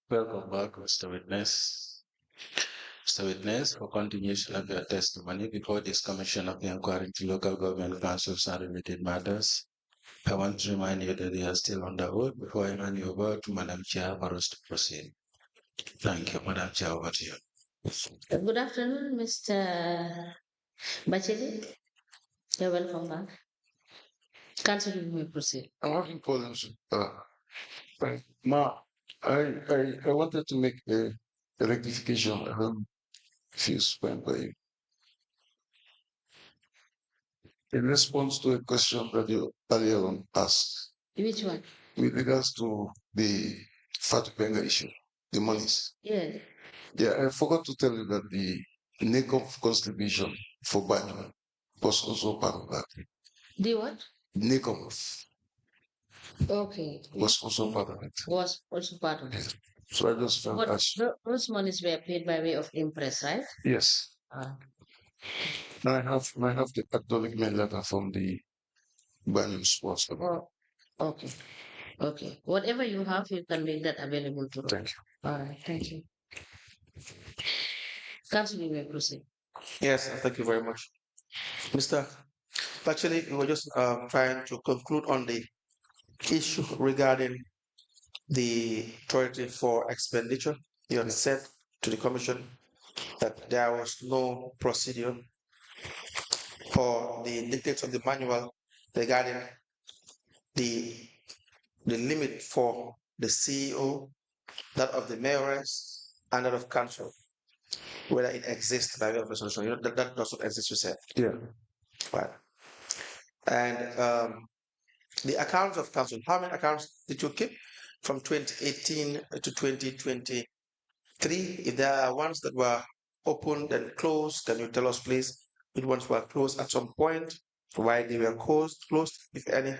Welcome back, Mr. Witness. Mr. Witness, for continuation of your testimony before this commission of the inquiry into local government councils and related matters, I want to remind you that you are still on the oath before I hand you over to Madam Chair for us to proceed. Thank you, Madam Chair, over to you. Good afternoon, Mr. Batchilly. You're welcome back. Council, you may proceed. I'm having problems. But I wanted to make a rectification. If you spend by you. In response to a question that you earlier on asked Which one? with regards to the Fatupenga issue, the monies. Yeah. Yeah, I forgot to tell you that the NACOF contribution for Batchilly was also part of that. The what? NACOF Okay. was also part of it. Was also part of Yeah. it. So I just felt But as those monies were paid by way of impress, right? yes. Uh, I have the acknowledgement letter from the Banyan Sports Club. oh, okay. Okay. Whatever you have, you can make that available to us. Thank you. All right. Thank you. Council, you may proceed. Yes, thank you very much. Mr. Actually, we were just trying to conclude on the issue regarding the authority for expenditure. You had said to the commission that there was no procedure for the dictates of the manual regarding the the limit for the CEO, that of the mayors, and that of council, whether it exists by way of resolution. You know, that doesn't exist, you said. Yeah. Right. And the accounts of council, how many accounts did you keep from 2018 to 2023? If there are ones that were opened and closed, can you tell us, please, which ones were closed at some point, why they were closed, if any,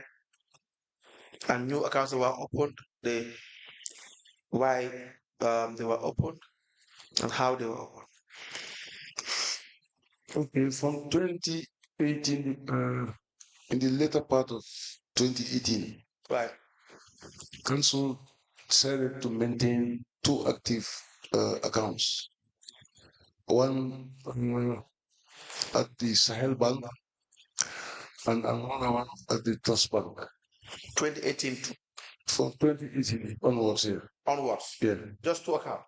and new accounts that were opened, why they were opened, and how they were opened? Okay, from 2018, in the later part of 2018, Right. Council decided to maintain two active accounts. One at the Sahel Bank and another one at the Trust Bank. 2018 From 2018 onwards, yeah. onwards, Yeah, just two accounts.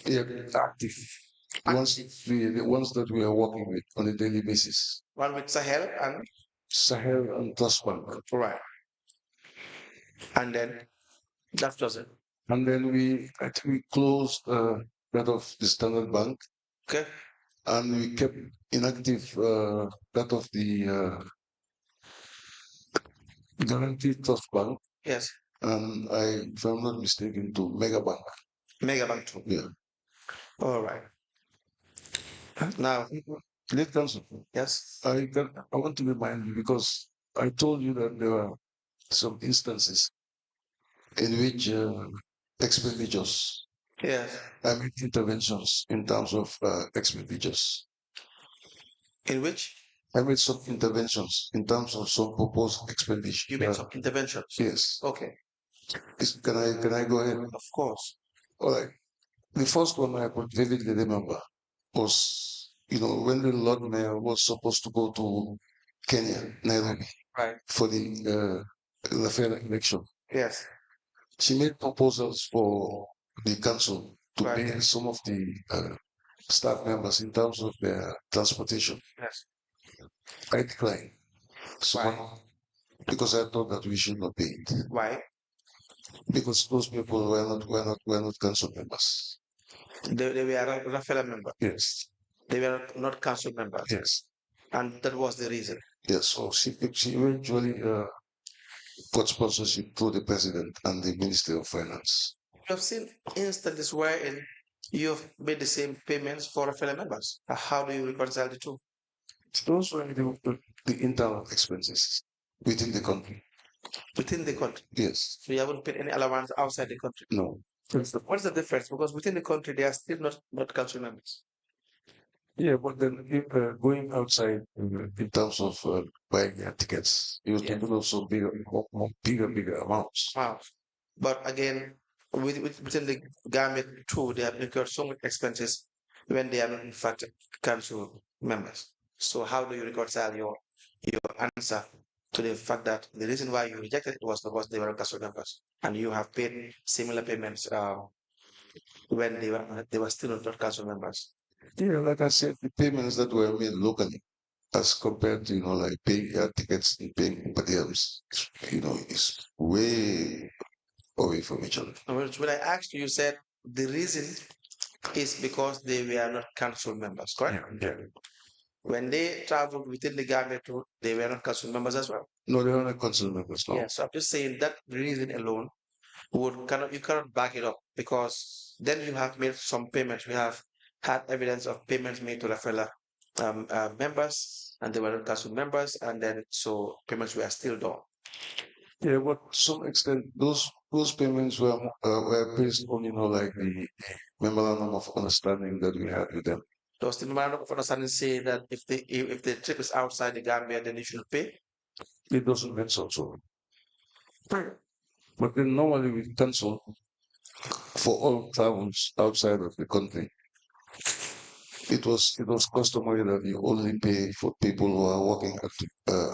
yeah, active. The ones that we are working with on a daily basis. One with Sahel and Sahel and Trust Bank. right. And then that was it. And then I think we closed that of the Standard Bank, Okay. and we kept inactive that of the Guaranteed Trust Bank, Yes. and if I'm not mistaken, to Mega Bank. Megabank 2. Yeah. All right. Now, Late Council, yes. I want to remind you because I told you that there are some instances in which expenditures, Yes. I made interventions in terms of expenditures. In which I made some interventions in terms of some proposed expenditure. you made some interventions. Yes. Okay. Can I go ahead? Of course. All right. The first one I could vividly remember was, when the Lord Mayor was supposed to go to Kenya, Nairobi, Right. for the referendum election. Yes. She made proposals for the council to Right. pay some of the staff members in terms of their transportation. Yes. I declined. So, Why? because I thought that we should not pay it. Why? Because those people were not council members. They were a referral member. Yes. They were not council members. Yes. And that was the reason. Yes. So she eventually got sponsorship through the president and the Ministry of Finance. You have seen instances wherein you have made the same payments for referral members. How do you reconcile the two? Those were the internal expenses within the country. Within the country. Yes. So you haven't paid any allowance outside the country. No. What is the difference? Because within the country, they are still not council members. Yeah, but then if going outside in terms of buying their tickets, you're Yes. talking also bigger amounts. Wow. But again, within the government too, they have incurred so much expenses when they are not in fact council members. So how do you reconcile your answer to the fact that the reason why you rejected it was because they were council members and you have paid similar payments when they were still not council members? Yeah, like I said, the payments that were made locally as compared to, like paying air tickets and paying per diems, is way away from each other. When I asked you, you said the reason is because they were not council members, correct? Yeah. When they traveled within the government, they were not council members as well. No, they are not council members now. Yeah, so I'm just saying that reason alone you cannot back it up because then you have made some payments. We have had evidence of payments made to Raffaella members, and they were not council members, and then so payments were still done. Yeah, but to some extent, those payments were based on, like the memorandum of understanding that we had with them. Does the memorandum of understanding say that if the trip is outside the Gambia, then you should pay? It doesn't mention so. But then normally we cancel for all travels outside of the country. It was customary that you only pay for people who are working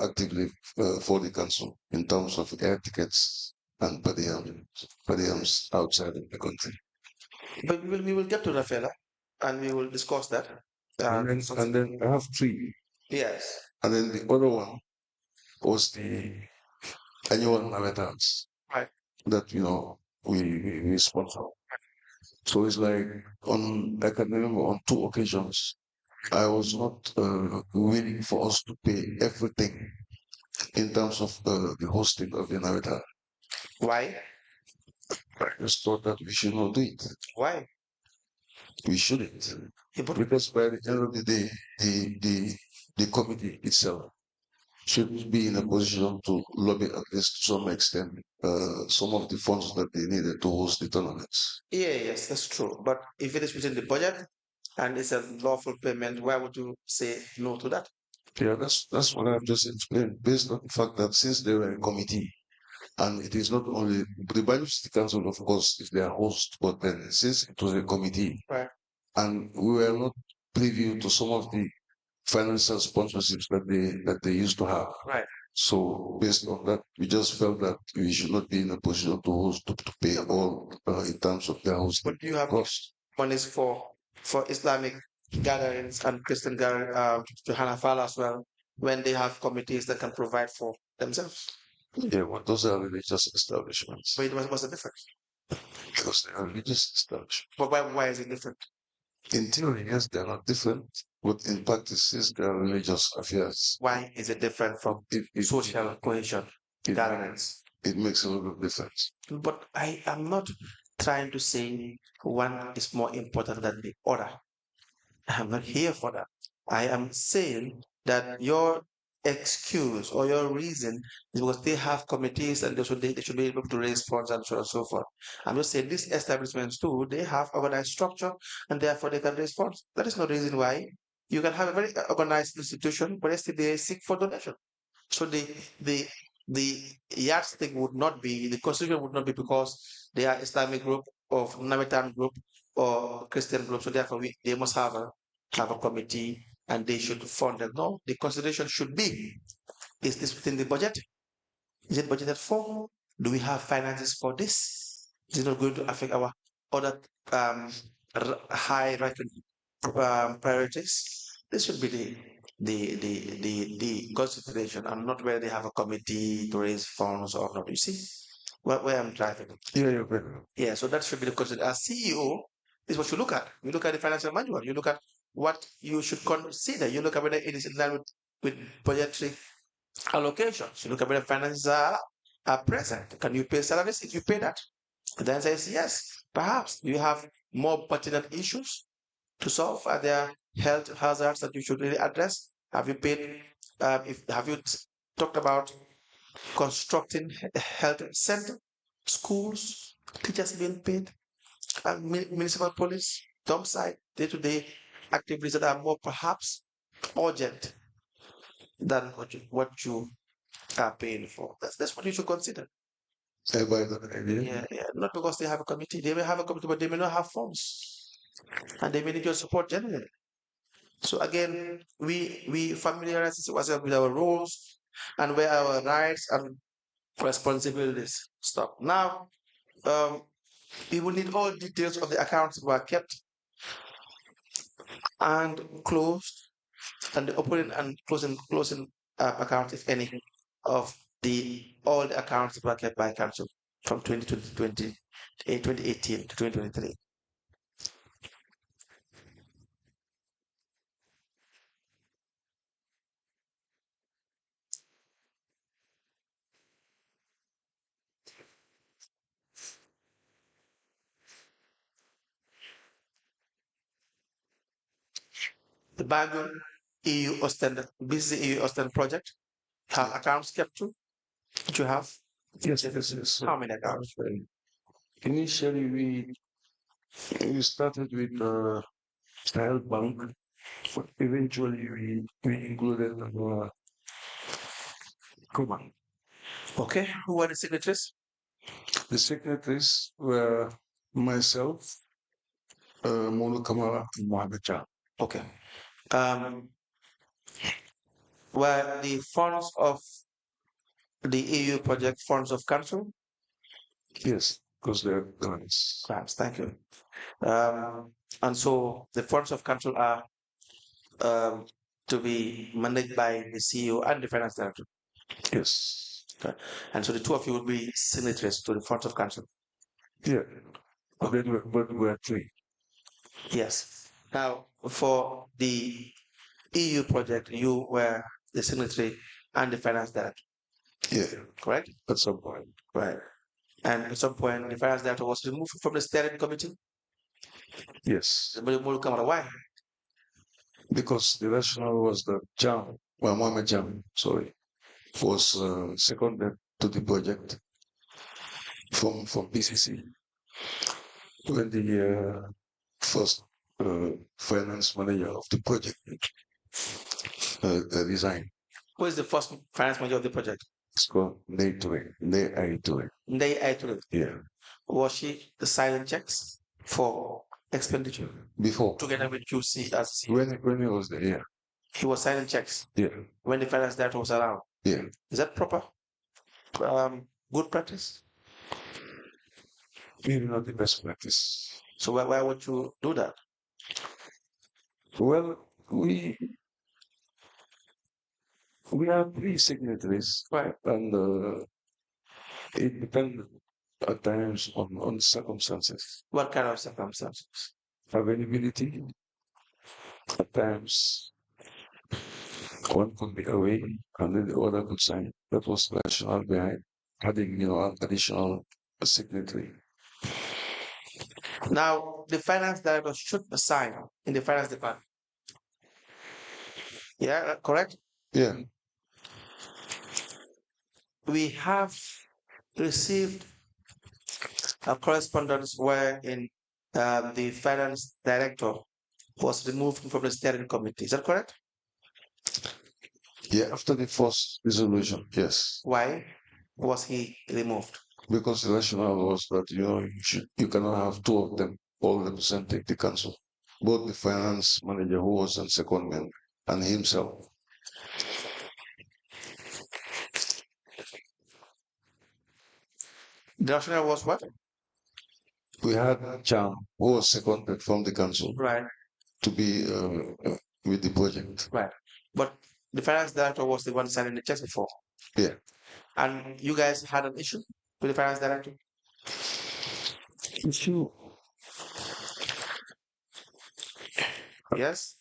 actively for the council in terms of air tickets and per diems outside of the country. But we will get to Raffaella and we will discuss that. And then I have three. Yes. And then the other one was the annual Navetans Right. that we sponsor. So it's like I can remember on two occasions I was not willing for us to pay everything in terms of the hosting of the Navetan. Why? I just thought that we should not do it. Why? We shouldn't. Yeah, but Because by the end of the day, the committee itself should be in a position to lobby at least to some extent some of the funds that they needed to host the tournaments. yes, that's true. But if it is within the budget and it's a lawful payment, why would you say no to that? Yeah, that's what I've just explained, based on the fact that since they were a committee, and it is not only the Bible City Council, of course, is their host, but then since it was a committee, Right. and we were not privy to some of the financial sponsorships that they used to have. Right. So based on that, we just felt that we should not be in a position to host to pay all in terms of their hosting But do you have cost. monies for Islamic gatherings and Christian gatherings to Hanafala as well when they have committees that can provide for themselves? Yeah, well, those are religious establishments. But what's the difference? Because they are religious establishments. But why is it different? In theory, yes, they're not different, but in practice, yes, they are religious affairs. Why is it different from social cohesion gatherings? It makes a lot of difference. But I am not trying to say one is more important than the other. I'm not here for that. I am saying that your excuse or your reason is because they have committees and they should be able to raise funds and so on and so forth. I'm just saying these establishments too, they have organized structure and therefore they can raise funds. That is no reason why you can have a very organized institution, but still they seek for donation. So the the yardstick would not be, the constitution would not be because they are Islamic group or Namitan group or Christian group. So therefore they must have a committee and they should fund them. No, the consideration should be, is this within the budget? Is it budgeted for? Do we have finances for this? Is it not going to affect our other high ranking priorities? This should be the consideration and not whether they have a committee to raise funds or not. You see where I'm driving. Yeah. Yeah, so that should be the consideration. As CEO, this is what you look at. You look at the financial manual. You look at what you should consider. You look at whether it is in line with budgetary allocations. You look at whether finances are present. Can you pay salaries if you pay that? The answer is yes. Perhaps you have more pertinent issues to solve. Are there health hazards that you should really address? Have you paid? Have you talked about constructing a health center, schools, teachers being paid, and municipal police, dump site, day-to-day activities that are more perhaps urgent than what you are paying for? That's what you should consider. By the idea. Yeah, not because they have a committee. They may have a committee, but they may not have funds, and they may need your support generally. So again, we familiarize ourselves with our roles and where our rights and responsibilities stop. Now, we will need all details of the accounts that were kept and closed, and the opening and closing accounts, if any, of the all the accounts that were kept by council from 2018 to 2023. The Bible EU Ostend, busy EU Ostend project, have accounts kept too? Did you have? Yes. How many accounts? Initially, we started with Style Bank, but eventually we included Command. Okay, who were the signatories? The secretaries were myself, Monu Kamara, and Mohammed Chan. Okay. Um, were the funds of the EU project funds of council? Yes, because they're grants. Grants, thank you. And so the funds of council are to be managed by the CEO and the finance director. Yes. Okay. And so the two of you will be signatories to the funds of council. Yeah. But we're three. Yes. Now, for the EU project, you were the signatory and the finance director, Yeah. correct? At some point. Right. And at some point, the finance director was removed from the steering committee. Yes. Why? Because the rationale was that Jam, well, Mohammed Jam, sorry, was seconded to the project from PCC when the first finance manager of the project resigned. Who is the first finance manager of the project? It's called Nay Toure. Ndei Aitore. Yeah. Was she signing checks for expenditure Before. together with QC as CEO? When he was there, yeah. He was signing checks Yeah. when the finance director was around. Yeah. Is that proper? Good practice? Maybe not the best practice. So why would you do that? Well, we have three signatories, Right. and it depends at times on circumstances. What kind of circumstances? Availability, at times one could be away and then the other could sign. That was the rationale behind having, an additional signatory. Now, the finance director should assign in the finance department. Yeah, correct? Yeah. We have received a correspondence wherein the finance director was removed from the steering committee. Is that correct? Yeah, after the first resolution, yes. Why was he removed? Because the rationale was that, you cannot have two of them all representing the council. Both the finance manager who was on secondment and himself. The rationale was what? We had Cham, who was seconded from the council Right, to be with the project. right. But the finance director was the one signing the checks before. Yeah. And you guys had an issue with the finance director? Issue. Yes.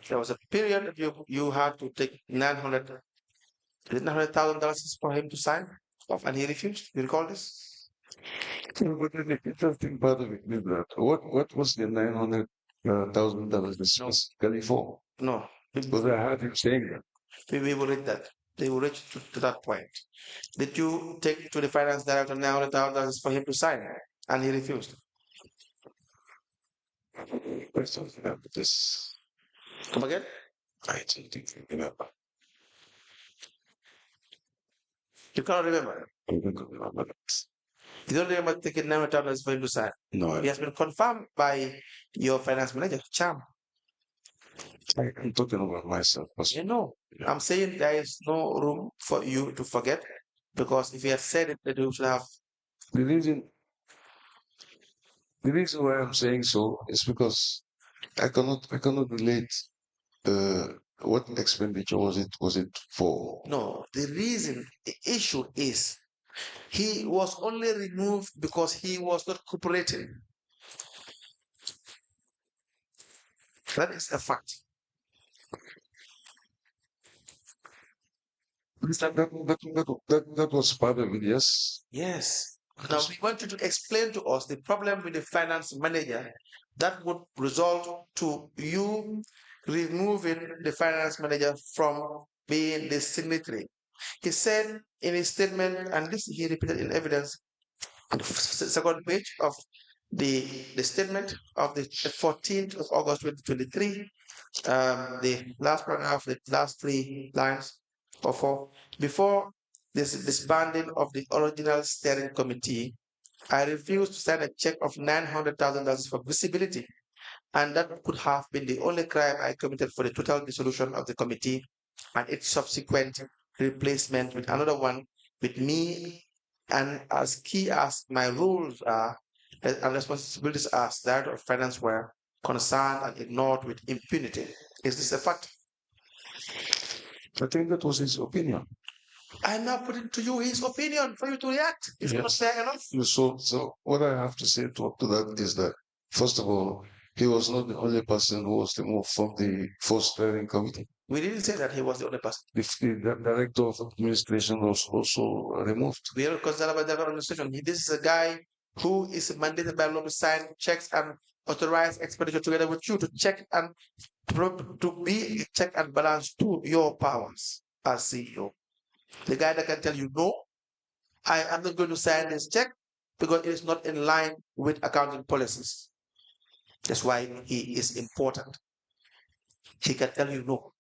There was a period that you had to take $900,000 for him to sign off, and he refused. You recall this? But the interesting part of it is that what was the $900,000 specifically for? No. Because I heard him saying that. We will read that. They will reach to that point. Did you take to the finance director $900,000 for him to sign, and he refused? I don't remember this. Come again? I don't think I remember. You cannot remember. I don't remember that. You don't remember taking 900,000 for him to sign? No, It has been confirmed by your finance manager, Cham. I'm talking about myself. You know, I'm saying there is no room for you to forget, because if you had said it, then you should have. The reason, the reason why I'm saying so is because I cannot relate what expenditure was it for? No, the reason, the issue is he was only removed because he was not cooperating. That is a fact. That was part of it, yes. Yes. Now we want you to explain to us the problem with the finance manager that would result to you removing the finance manager from being the signatory. He said in his statement, and this he repeated in evidence, on the second page of the statement of the 14th of August 2023, the last paragraph, the last 3 lines or 4, before this disbanding of the original steering committee, I refused to sign a check of $900,000 for visibility, and that could have been the only crime I committed for the total dissolution of the committee and its subsequent replacement with another one with me. And as key as my rules are and responsibilities as that of finance were concerned and ignored with impunity. Is this a fact? I think that was his opinion. I'm now putting to you his opinion for you to react. If you're not fair enough. So what I have to say to that is that, first of all, he was not the only person who was removed from the first steering committee. We didn't say that he was the only person. The director of administration was also removed. We are concerned about the administration. This is a guy who is mandated by law to sign checks and authorize expenditure together with you to check and to be check and balance to your powers as CEO. The guy that can tell you, no, I am not going to sign this check because it is not in line with accounting policies. That's why he is important. He can tell you, no,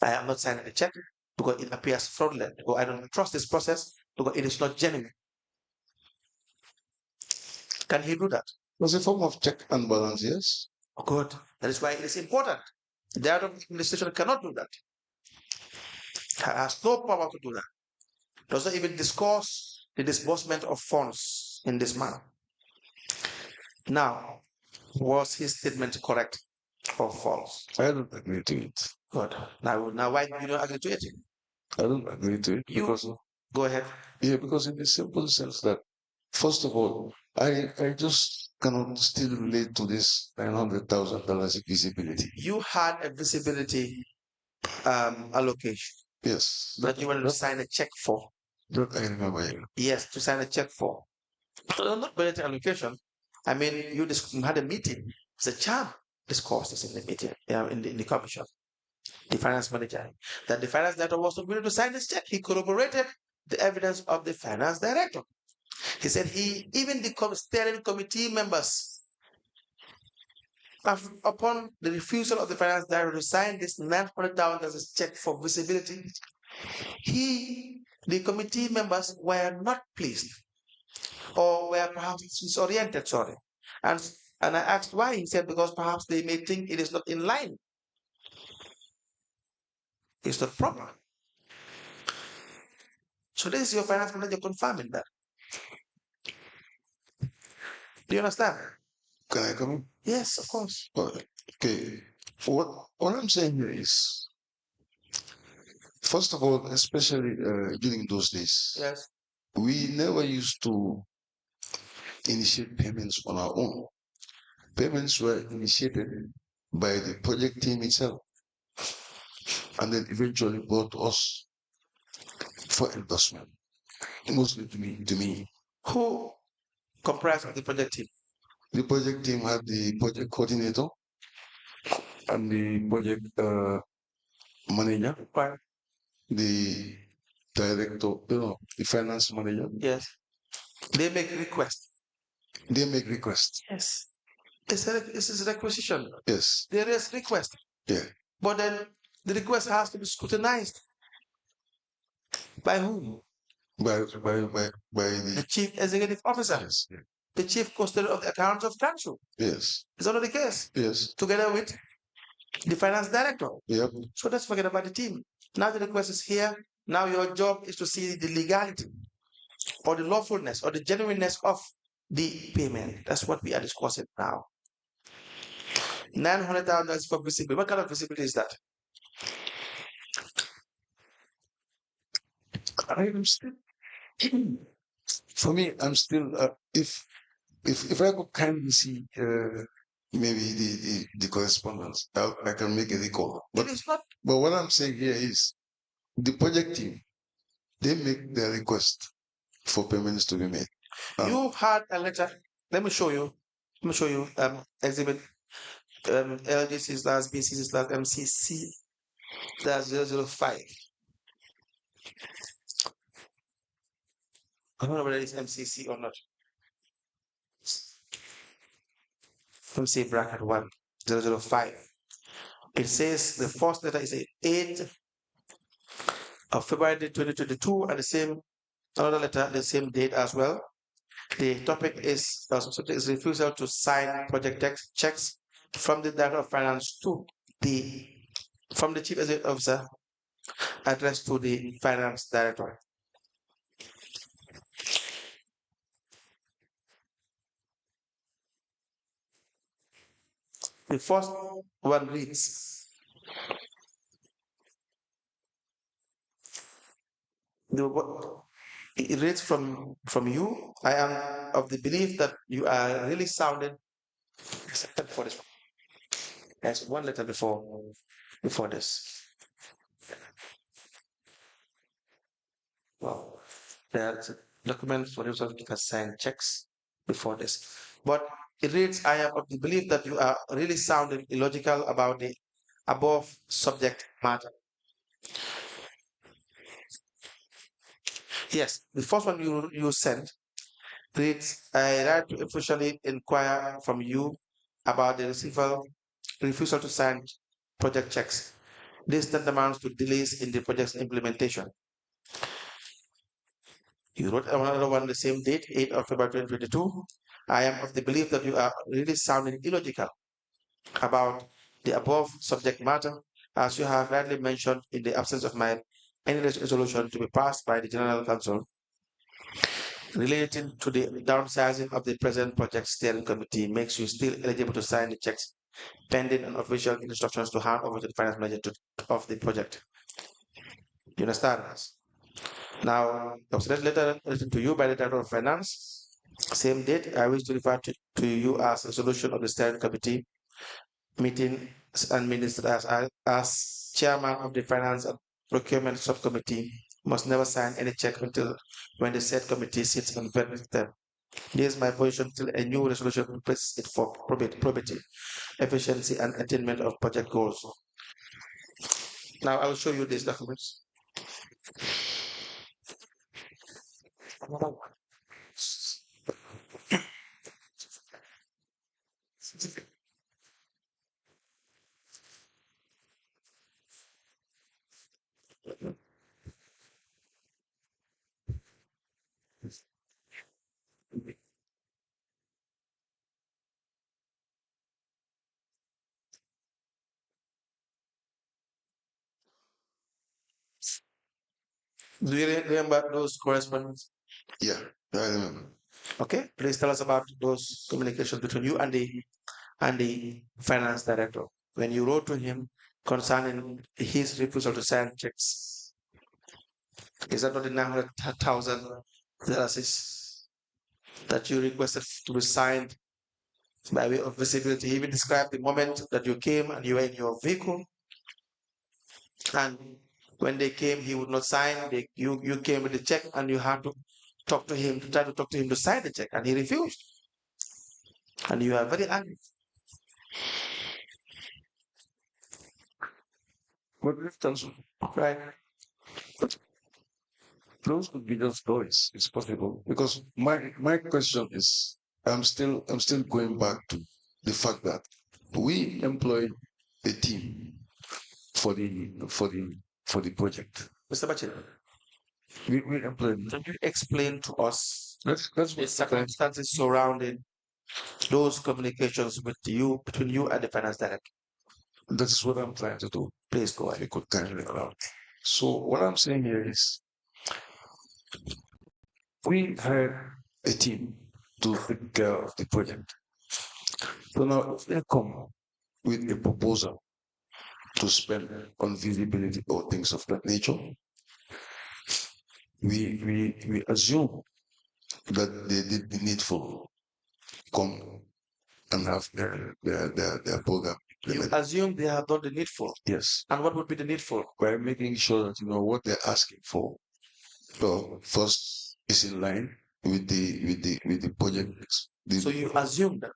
I am not signing the check because it appears fraudulent, or I don't trust this process because it is not genuine. Can he do that? It was a form of check and balance, yes. Good. That is why it is important. The out of administration cannot do that. Has no power to do that. Doesn't even discuss the disbursement of funds in this manner. Now, was his statement correct or false? I don't agree to it. Good. Now why do you not agree to it? I don't agree to it because go ahead. Yeah, because in the simple sense that, first of all, I just cannot still relate to this $900,000 visibility. You had a visibility allocation. Yes. That you wanted to sign a check for. That I remember. Yeah. Yes, to sign a check for. Not budget allocation. I mean, you had a meeting. The Cham discussed this in the meeting, in the commission. The finance manager, that the finance director was not willing to sign this check. He corroborated the evidence of the finance director. He said even the steering committee members, upon the refusal of the finance director to sign this $900,000 check for visibility, the committee members were not pleased, or were perhaps disoriented, sorry. And I asked why. He said because perhaps they may think it is not in line. It's not proper. So this is your finance manager confirming that. Do you understand? Can I come in? Yes, of course. Okay. What I'm saying here is, first of all, especially during those days, Yes. we never used to initiate payments on our own. Payments were initiated by the project team itself, and then eventually brought to us for endorsement. Mostly to me. Who comprised of the project team? The project team had the project coordinator and the project manager, Right. the director, the finance manager. Yes. They make requests. They make requests. Yes. This is a requisition. Yes. There is request. Yeah. But then the request has to be scrutinized. By whom? by The the chief executive officer, yes, the chief custodian of the accounts of council. yes, Is that not the case? yes, Together with the finance director. yep, So let's forget about the team. Now the request is here. Now your job is to see the legality or the lawfulness or the genuineness of the payment. That's what we are discussing now. 900,000 is for visibility. What kind of visibility is that? I'm still for me, I'm still if I could kindly see maybe the correspondence, I can make a recall. It is not. But what I'm saying here is the project team, they make their request for payments to be made. You had a letter. Let me show you. Let me show you. Exhibit LGC/BCC/MCC 005. I don't know whether it's MCC or not. Let me say bracket 1005. It says the first letter is 8 of February 2022, and the same another letter, the same date as well. The topic is subject is refusal to sign project checks from the director of finance to the from the chief executive officer addressed to the finance director. The first one reads, it reads from you. I am of the belief that you are really sounding for this. There's one letter before this. Well, there's documents for yourself you can sign checks before this. But it reads, I am of the belief that you are really sounding illogical about the above subject matter. Yes, the first one you sent reads, I write to officially inquire from you about the refusal to sign project checks. This amounts to delays in the project's implementation. You wrote another one the same date, 8th of February 2022. I am of the belief that you are really sounding illogical about the above subject matter, as you have rightly mentioned in the absence of any resolution to be passed by the General Council relating to the downsizing of the present project steering committee makes you still eligible to sign the checks pending an official instructions to hand over to the finance manager of the project. You understand us? Now, the letter written to you by the Director of Finance, same date, I wish to refer to you as a solution of the steering committee meeting and minister as chairman of the finance and procurement subcommittee must never sign any check until when the said committee sits and vets them. This is my position till a new resolution replaces it for probity, efficiency, and attainment of project goals. Now I will show you these documents. Do you remember those correspondence? Yeah, I remember. Okay, please tell us about those communications between you and the finance director when you wrote to him concerning his refusal to sign checks. Is that not the 900,000 that you requested to be signed by way of visibility? He even described the moment that you came and you were in your vehicle, and when they came, he would not sign. You came with the check, and you had to try to talk to him to sign the check, and he refused. And you are very angry. But right, those could be just stories. It's possible because my question is, I'm still going back to the fact that we employ a team for the project. Mr. Batchilly, We employed. Can you explain to us That's the what circumstances surrounding those communications with you, between you and the finance director? that's what I'm trying to do. Please go ahead. You could kindly allow. So what I'm saying here is we had a team to take care of the project. So now if they come with a proposal to spend on visibility or things of that nature, we assume that they did the needful, come and have their program You implemented. assume they have done the needful. Yes, And what would be the needful? by making sure that you know what they're asking for. So first is in line with the project. So you assume that.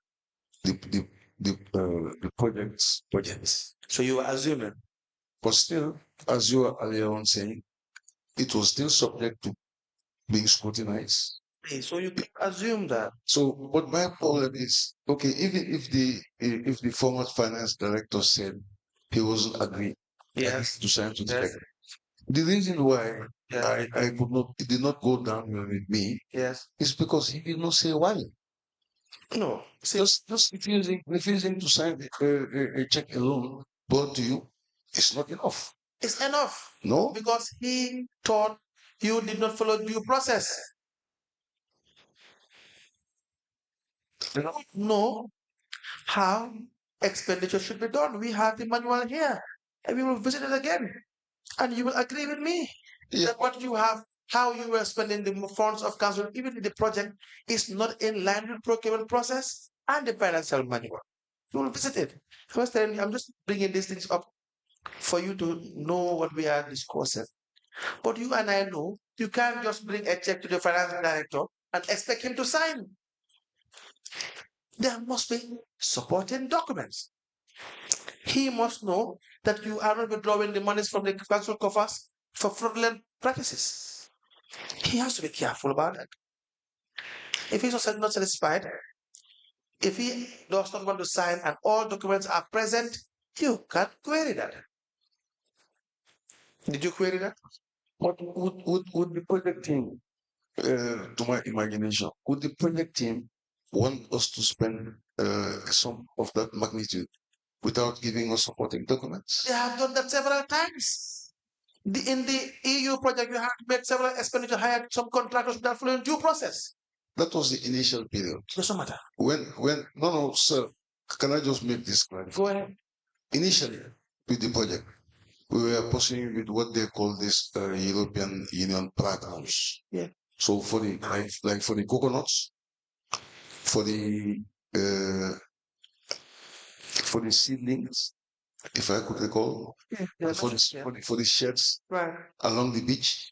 The project's budgets. So you are assuming. But still, as you were earlier on saying, it was still subject to being scrutinized. So you can assume that. So, but my problem is, okay, even if the former finance director said he wasn't agreeing Yes. to sign to the Yes. check, the reason why Yes. I could not, it did not go down well with me Yes. is because he did not say why. No. See, Just refusing to sign a check alone brought to you is not enough. it's enough. No, Because he thought you did not follow due process. you know, Know how expenditure should be done. We have the manual here, and we will visit it again, and you will agree with me yeah, that what you have, how you were spending the funds of council, even in the project, is not in line with procurement process and the financial manual. You will visit it. First, I'm just bringing these things up for you to know what we are discussing. But you and I know you can't just bring a check to the finance director and expect him to sign. There must be supporting documents. He must know that you are not withdrawing the monies from the council coffers for fraudulent practices. He has to be careful about that. If he's not satisfied, if he does not want to sign and all documents are present, you can query that. Did you query that? what would the project team, to my imagination, would the project team want us to spend some of that magnitude without giving us supporting documents? They have done that several times. In the EU project, you have to make several expenditure, hire some contractors without following due process. That was the initial period. Doesn't matter. No, sir, can I just make this clear? Go ahead. Initially, with the project, we were pursuing with what they call this European Union programs. Yeah. So for the like for the coconuts, for the uh, for the seedlings, if I could recall, Yeah, for the sheds right. along the beach,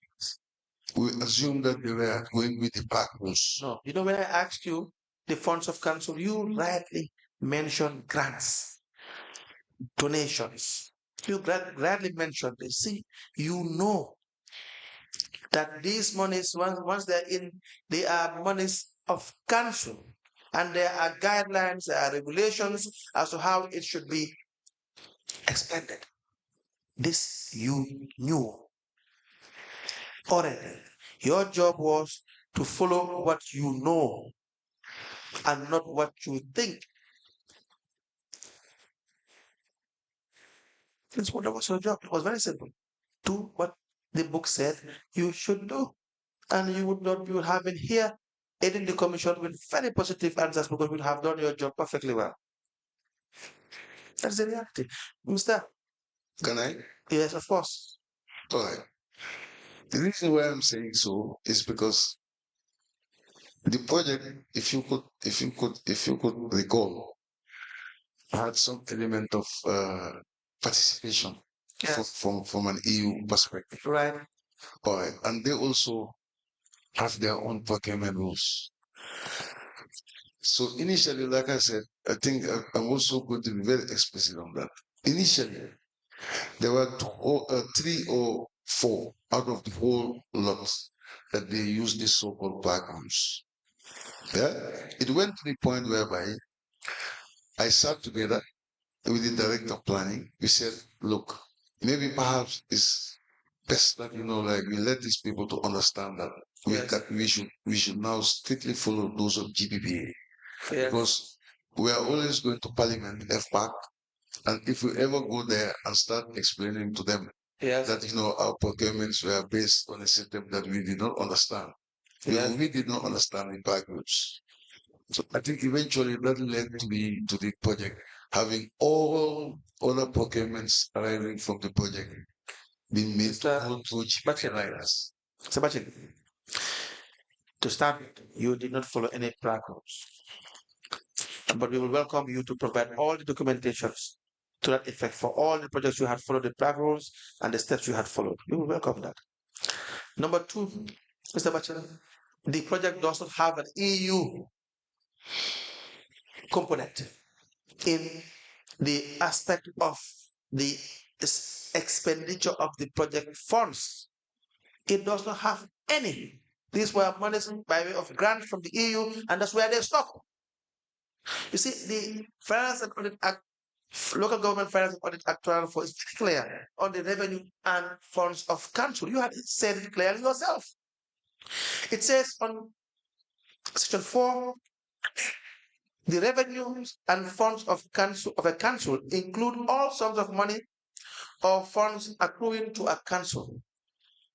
we assume that they were going with the programs. No, you know, when I asked you the funds of council, you rightly mentioned grants, donations. You rightly mentioned this. See, you know that these monies, once they're in, they are monies of council. And there are guidelines, there are regulations as to how it should be expended. This you knew already. Your job was to follow what you know and not what you think. That's what was your job. It was very simple. Do what the book said you should do. And you would not, you would have been here aiding the commission with very positive answers because you would have done your job perfectly well. That's the reality. Mr. Can I? Yes, of course. All right. The reason why I'm saying so is because the project, if you could recall, had some element of participation Yes. from an EU perspective. Right. All right. And they also have their own procurement rules. So initially, like I said, I think I'm also going to be very explicit on that. Initially, there were three or four out of the whole lot that they used these so-called programs. Yeah, it went to the point whereby I sat together with the director of planning. We said, look, maybe perhaps it's best that like we let these people to understand that we should now strictly follow those of GPPA because we are always going to Parliament FPAC, and if we ever go there and start explaining to them that our procurements were based on a system that we did not understand, we did not understand the backwards. So I think eventually that led to the project having all other procurements arriving from the project being made through GPPA. So, Batchilly, to start with, you did not follow any platforms, but we will welcome you to provide all the documentations to that effect for all the projects you had followed the platforms and the steps you had followed. We will welcome that. Number two, Mr. Batchilly, the project does not have an EU component in the aspect of the expenditure of the project funds. It does not have any. These were monies by way of grants from the EU, and that's where they stop. You see, the Finance and Audit Act, Local Government Finance and Audit Act 12 is very clear on the revenue and funds of council. You had said it clearly yourself. It says on section 4, the revenues and funds of a council include all sums of money or funds accruing to a council.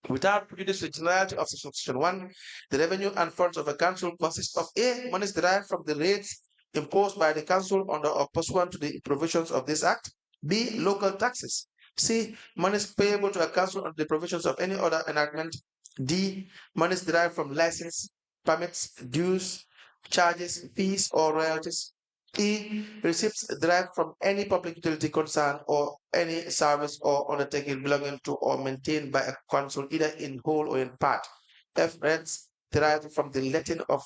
Without prejudice to the generality of section 1, the revenue and funds of a council consist of A, monies derived from the rates imposed by the council under or pursuant to the provisions of this act. B, local taxes. C, monies payable to a council under the provisions of any other enactment. D, monies derived from license, permits, dues, charges, fees, or royalties. E, receipts derived from any public utility concern or any service or undertaking belonging to or maintained by a council, either in whole or in part. F, rents derived from the letting of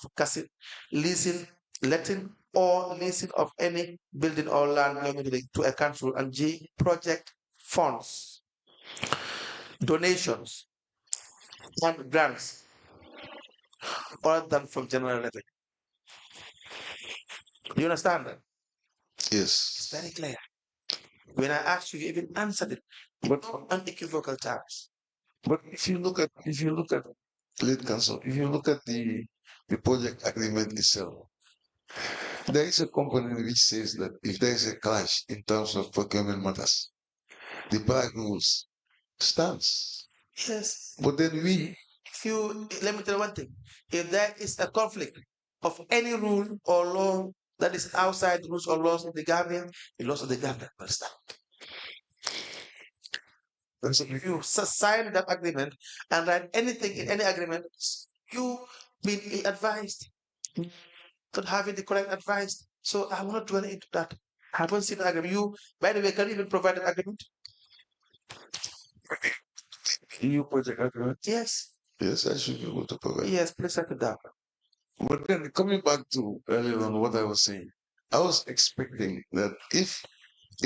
leasing, letting or leasing of any building or land belonging to a council. And G, project funds, donations, and grants, other than from general revenue. Do you understand that? Yes. It's very clear. When I asked you, you even answered it in unequivocal terms. But if you look at late council, if you look at the project agreement itself, there is a component which says that if there is a clash in terms of procurement matters, the BRAC rules stands. Yes. But then Let me tell you one thing. If there is a conflict of any rule or law that is outside the rules or laws of the Gambia, the laws of the Gambia will stand. So if you sign that agreement and write anything in any agreement, you been advised, not having the correct advice. So I will not dwell into that. I haven't seen the agreement. You, by the way, can you even provide an agreement? EU project agreement. Yes. Yes, I should be able to provide. Yes, please set it down. But then coming back to earlier on what I was saying, I was expecting that if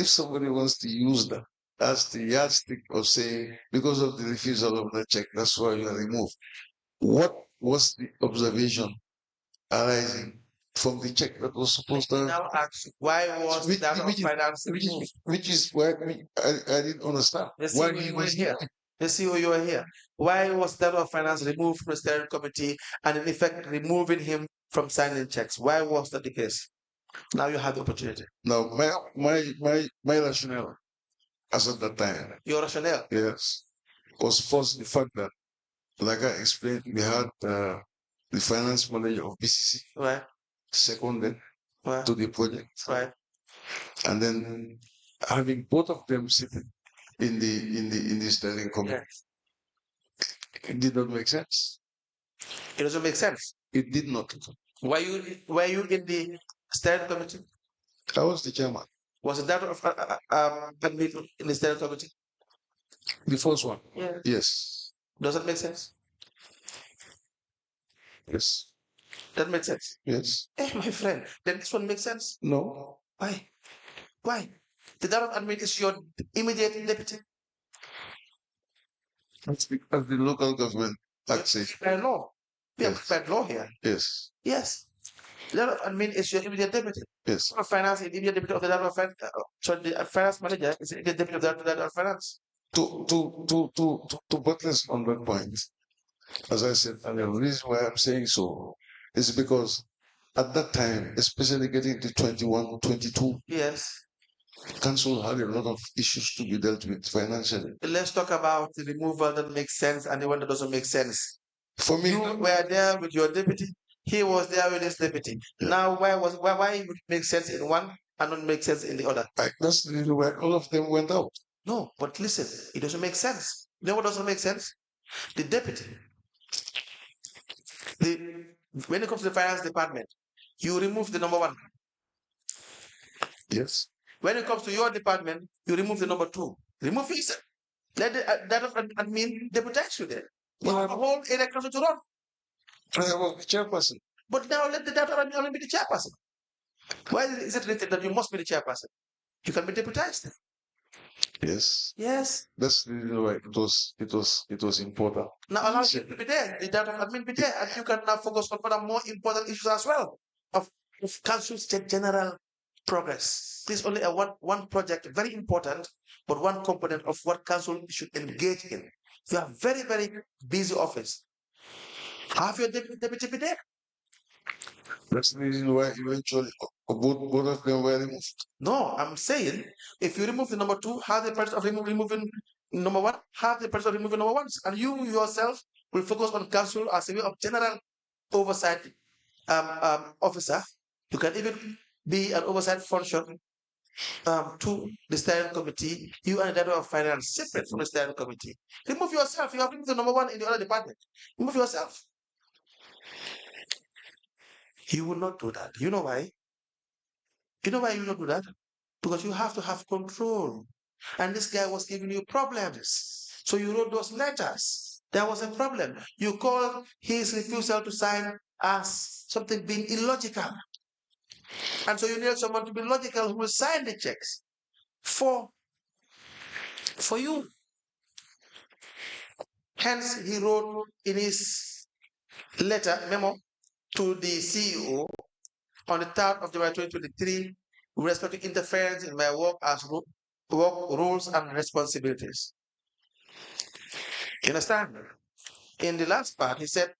somebody wants to use that as the yardstick of saying because of the refusal of the check, that's why you are removed. What was the observation arising from the check that was supposed to now ask why was that of finance removed? Which is why I didn't understand why he was here. The CEO, you are here. Why was that of finance removed from the steering committee and in effect removing him from signing checks? Why was that the case? Now you have the opportunity. Now my rationale as at that time. Your rationale? Yes. Was first the fact that, like I explained, we had the finance manager of BCC. Right. Seconded to the project. Right. And then having both of them sitting in the steering committee. Yes. It did not make sense. It doesn't make sense. It did not. Were you in the steering committee? I was the chairman. Was it that of admin in the steering committee? The first one? Yeah. Yes. Does that make sense? Yes. That makes sense? Yes. Hey, my friend, then this one makes sense? No. Why? Why? The director of admin is your immediate deputy. That's because the local government taxes. By law. We have prepared law here. Yes. Yes. The director of admin is your immediate deputy. Yes. Finance is the immediate deputy of the director of finance. So the finance manager is the immediate deputy of the director of finance. to buttress on that point, as I said, and the reason why I'm saying so is because at that time, especially getting to 21, 22, Yes. council had a lot of issues to be dealt with financially. Let's talk about the removal that makes sense and the one that doesn't make sense. For me, You were there with your deputy. He was there with his deputy. Yeah. Now, why would it make sense in one and not make sense in the other? that's the reason why all of them went out. No, but listen, it doesn't make sense. You know what doesn't make sense? The deputy. When it comes to the finance department, you remove the number one. Yes. When it comes to your department, you remove the number two. Remove it. Let that admin deputize you there. You have a whole area council to run. I was the chairperson. But now let the data admin only be the chairperson. Why is it written that you must be the chairperson? You can be deputized. Yes. Yes. That's the reason why it was important. Now allow you to be there, the data admin be there, and you can now focus on other more important issues as well of council's general progress. This is only a one project, very important, but one component of what council should engage in. You are very, very busy office. Have your deputy be there. That's the reason why eventually both of them were removed. No, I'm saying if you remove the number two, have the person of removing number one, have the person of removing number one, and you yourself will focus on council as a way of general oversight officer. You can even be an oversight function to the steering committee, you and the director of finance separate from the steering committee. Remove yourself. You have removed the number one in the other department. Remove yourself. You will not do that. You know why? You know why you will not do that? Because you have to have control. And this guy was giving you problems. So you wrote those letters. There was a problem. You called his refusal to sign as something being illogical. And so you need someone to be logical who will sign the checks for you. Hence, he wrote in his memo to the CEO on the 3rd of July 2023 with respect to interference in my work as work roles and responsibilities. You understand? In the last part, he said,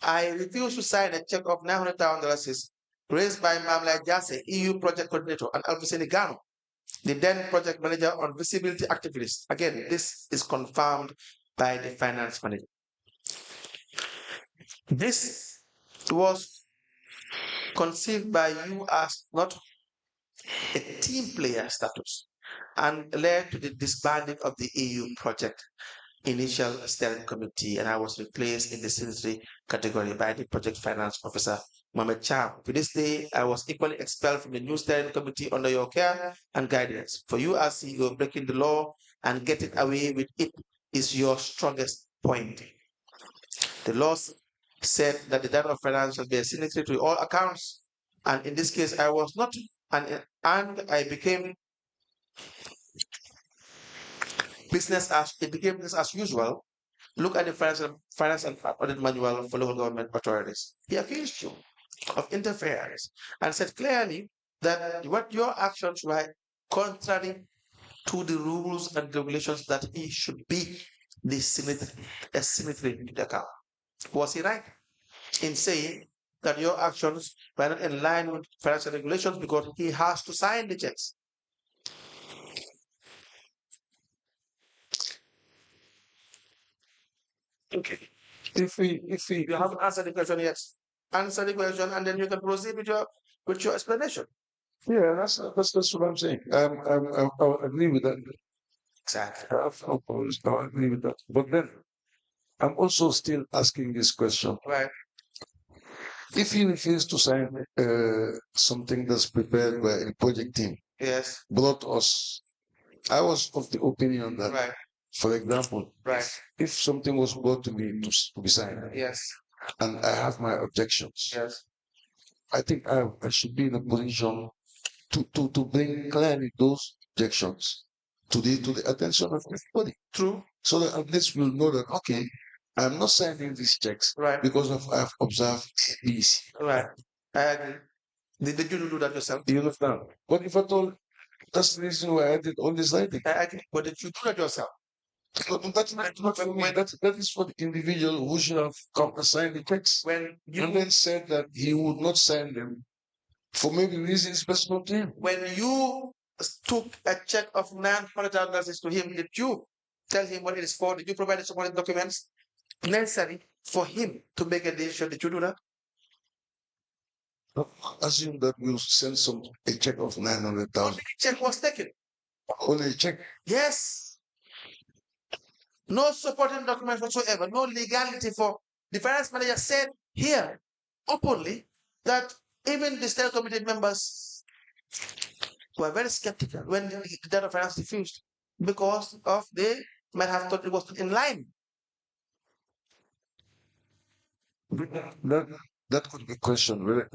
I refuse to sign a check of $900,000 raised by Mamla Jase, EU project coordinator, and Alvin Gano, the then project manager on visibility activities. Again, this is confirmed by the finance manager. This was conceived by you as not a team player status and led to the disbanding of the EU project initial steering committee, and I was replaced in the signatory category by the project finance officer, Mohamed Cham. To this day, I was equally expelled from the new steering committee under your care and guidance. For you as CEO, breaking the law and getting away with it is your strongest point. The law said that the director of finance shall be a signatory to all accounts, and in this case, I was not, and I became business as usual. Look at the finance and audit manual for local government authorities. He accused you of interference and said clearly that what your actions were contrary to the rules and regulations that he should be a signatory to the account. Was he right in saying that your actions were not in line with financial regulations because he has to sign the checks? Okay. If you haven't answered the question yet, answer the question and then you can proceed with your explanation. Yeah, that's what I'm saying. I agree with that. Exactly. I agree with that. But then I'm also still asking this question. Right. If he refused to sign something that's prepared by a project team, Yes. brought us, I was of the opinion that, Right. for example, Right. if something was brought to me to be signed, Yes. and I have my objections, Yes. I think I should be in a position to bring clearly those objections to the attention of everybody. True. So that at least we'll know that, okay, I'm not signing these checks Right. because I've observed ABC. Right. I agree. Did you do that yourself? You understand? But if at all, that's the reason why I did all this writing. I agree. But did you do that yourself? That's not for me. That is for the individual who should have come and signed the checks. When And then said that he would not sign them for maybe reasons personal to him. when you took a check of $900 to him, did you tell him what it is for? Did you provide the supporting documents necessary for him to make a decision? Did you do that? Assume that we'll send a check of 900,000. The check was taken. Only a check. Yes. No supporting documents whatsoever. No legality for the finance manager said here openly that even the steering committee members were very skeptical when the data finance refused because of they might have thought it was in line. That could be questioned whether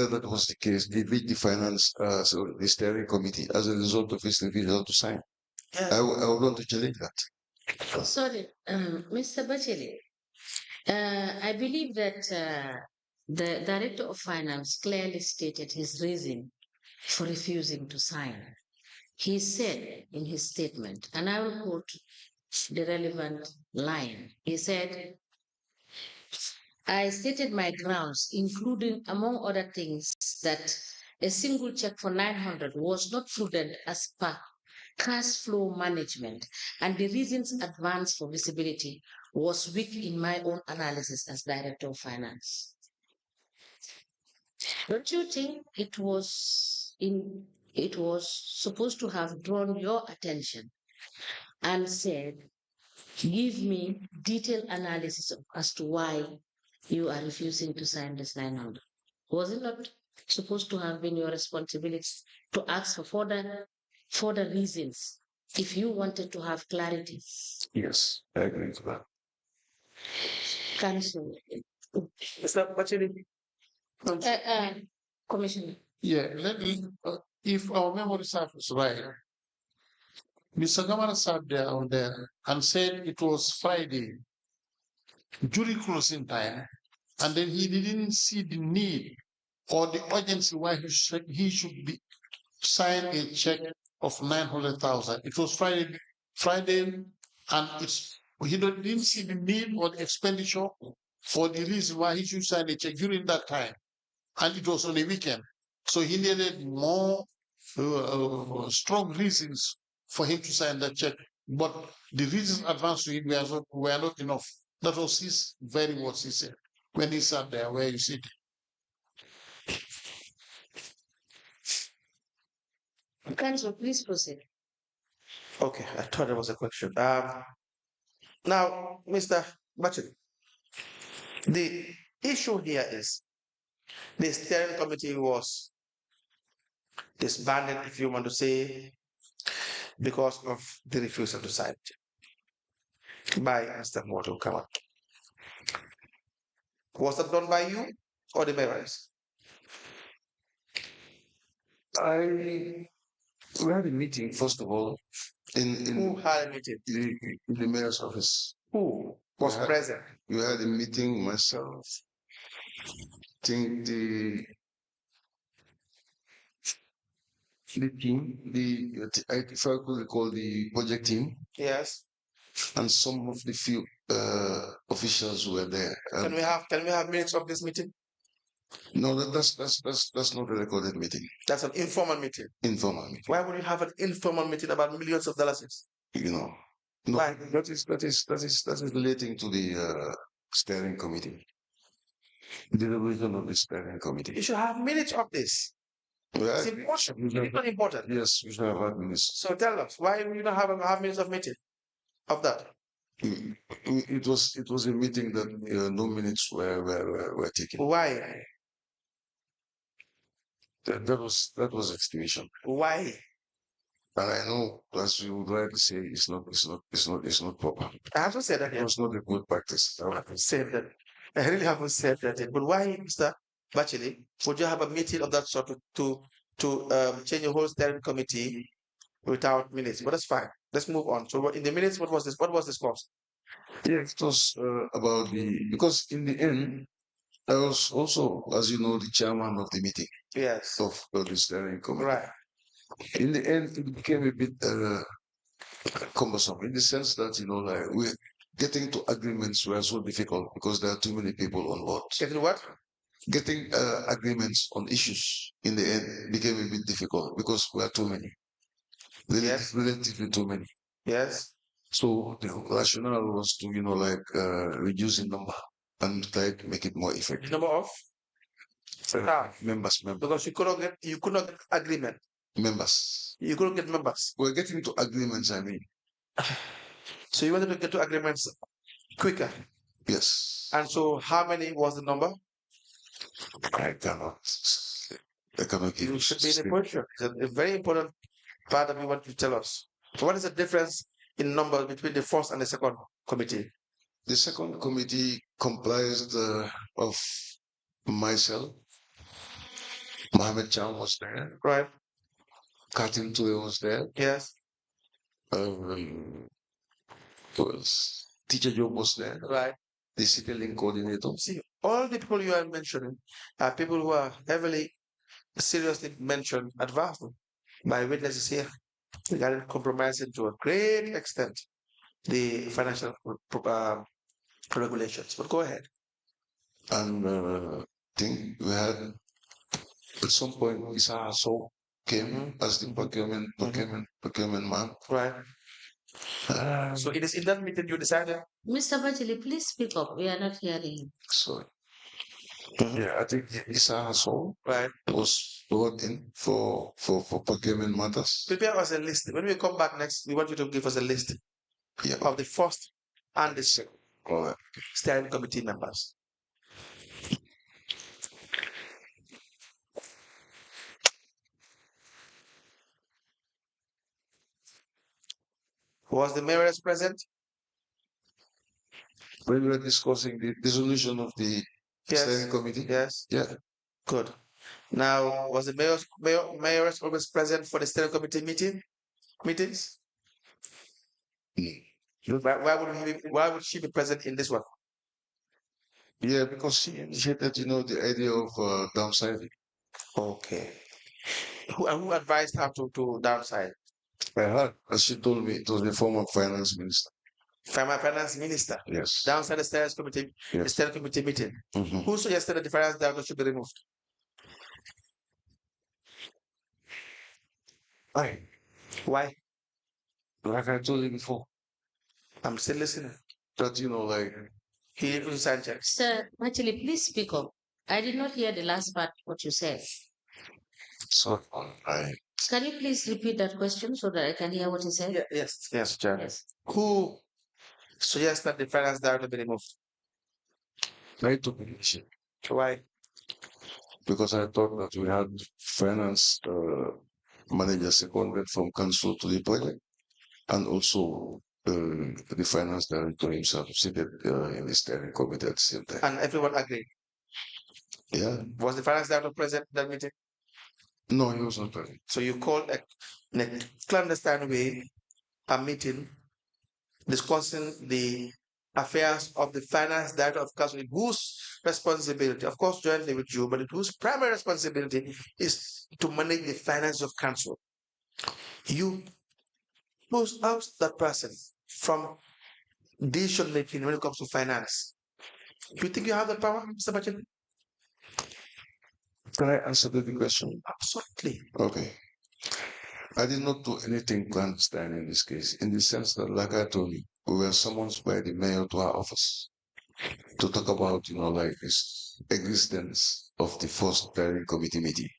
that was the case. Did the finance, so the steering committee, as a result of his refusal to sign? Yes. I would want to challenge that. Sorry, Mr. Batchilly. I believe that the Director of Finance clearly stated his reason for refusing to sign. He said in his statement, and I will quote the relevant line. He said, I stated my grounds, including, among other things, that a single check for 900 was not prudent as per cash flow management, and the reasons advanced for visibility was weak in my own analysis as Director of Finance. Don't you think it was supposed to have drawn your attention and said, give me detailed analysis as to why you are refusing to sign this 900? Was it not supposed to have been your responsibility to ask for further reasons if you wanted to have clarity? Yes, I agree with that. Council, Mr. Batchilly. Commissioner. Yeah, if our memory serves right, Mr. Gamara sat there on there and said it was Friday, during closing time, and then he didn't see the need or the urgency why he should be sign a check of 900,000. It was Friday, and he didn't see the need or the expenditure for the reason why he should sign a check during that time, and it was on a weekend. So he needed more strong reasons for him to sign that check. But the reasons advanced to him were not enough. That was his very words he said when he sat there where you sit. Council, please proceed. Okay, I thought there was a question. Now, Mr. Batchilly, the issue here is the steering committee was disbanded, if you want to say, because of the refusal to sign by Mr. Moto Kamak. Was that done by you or the members? We had a meeting, first of all, Who had a meeting? in the mayor's office. Who was present? We had a meeting, myself, think the team, if I could recall the project team, Yes. and some of the few officials were there. Can we have minutes of this meeting? No, that's not a recorded meeting. That's an informal meeting. Informal meeting. Why would you have an informal meeting about millions of dollars? You know, no, Why? that is relating to the steering committee. The revision of the steering committee. You should have minutes of this. Well, It's important. It's not important. yes, we should have had minutes. So tell us, why you don't have minutes of meeting of that? It was a meeting that no minutes were taken. Why? That was estimation. Why? And I know, as you would like to say, it's not proper. I haven't said that It yet. was not a good practice. I haven't said that. I really haven't said that yet. But why, Mr. Batchilly, would you have a meeting of that sort to change your whole steering committee without minutes? But that's fine. Let's move on. So in the minutes, what was this? What was discussed? Yeah, it was about because in the end, I was also, as you know, the chairman of the meeting Yes. of the steering committee. Right. In the end, it became a bit cumbersome in the sense that, like we're getting to agreements were so difficult because there are too many people on board. Getting what? Getting agreements on issues in the end became a bit difficult because we are too many. Yes. Relatively too many. Yes. So the rationale was to, reduce the number and try to make it more The effective. number of staff. Members. Because you could not get agreement. Members. You couldn't get members. We're getting to agreements, I mean. So you wanted to get to agreements quicker. Yes. And so how many was the number? I cannot give You you should be in a specific- position. It's a very important part of what you tell us. So what is the difference in numbers between the first and the second committee? The second committee comprised of myself, Mohammed Chan was there, Right. Katim Ture was there, Yes. who else? Teacher Job was there, Right. the city link coordinator. See, all the people you are mentioning are people who are heavily, seriously mentioned, advanced by witnesses here regarding compromising to a great extent the financial regulations. But go ahead. And I think we had at some point Isa So came as the procurement man. Right. So it is in that meeting you decided. Mr. Batchilly, please speak up. We are not hearing you. Sorry. Yeah, I think Isa So Right. was brought in for procurement matters. Prepare us a list. When we come back next, we want you to give us a list of the first and the second steering committee members. Was the mayoress present? When we were discussing the dissolution of the steering Yes. committee. Yes. Yeah. Good. Now, was the mayoress always present for the steering committee meetings? Why would she be present in this one? Yeah, because she initiated, the idea of downsizing. Okay. Who advised her to downsize? I heard, as she told me, it was the former finance minister. Finance minister. Yes. Downside the steering committee, the Yes. steering committee meeting. Mhm. Who suggested that the finance director should be removed? Why? Why? Like I told you before, I'm still listening. that He even Sanchez. Sir Batchilly, please speak up. I did not hear the last part, what you said. so I Can you please repeat that question so that I can hear what you said? Yes, Chair. Yes. Who suggests that the finance director be removed? tried to finish it Why? because I thought that we had finance manager seconded from council to the project, and also the finance director himself seated in the steering committee at the same time. And everyone agreed. Yeah. Was the finance director present at that meeting? No, he was not present. So you called in a clandestine way a meeting discussing the affairs of the finance director of council, whose responsibility, of course, jointly with you, but whose primary responsibility is to manage the finance of council. You close out that person from decision making when it comes to finance. You think you have the power, Mr. Batchilly? Can I answer the question? Absolutely. Okay. I did not do anything clandestine in this case, in the sense that, like I told you, we were summoned by the mayor to our office to talk about, this existence of the first steering committee meeting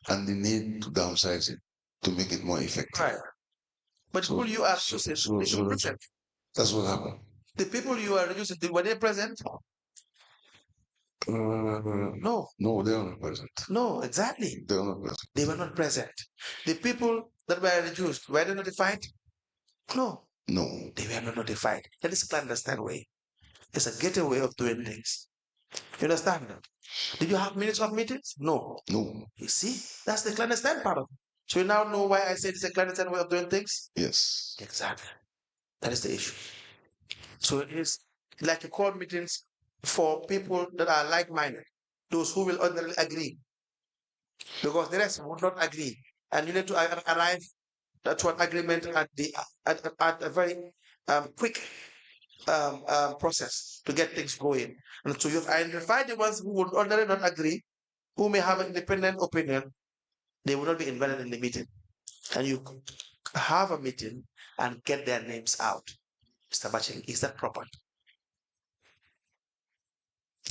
and the need to downsize it to make it more effective. Right. But So- people you are so- reducing, so- they should so- be present. That's what happened. The people you are reducing, were they present? No, No, they are not present. no, exactly. They are not present. They were not present. The people that were reduced, were they notified? No, No. they were not notified. That is clandestine way. It's a getaway of doing things. You understand that? Did you have minutes of meetings? No. No. You see, that's the clandestine part of it. So you now know why I said it's a clandestine way of doing things? Yes. Exactly. That is the issue. So it is like a call meetings for people that are like-minded, those who will ordinarily agree, because the rest would not agree, and you need to arrive to an agreement at a very quick process to get things going. And so you've identified the ones who would ordinarily not agree, who may have an independent opinion, they will not be invited in the meeting. And you have a meeting and get their names out. Mr. Batchilly, is that proper?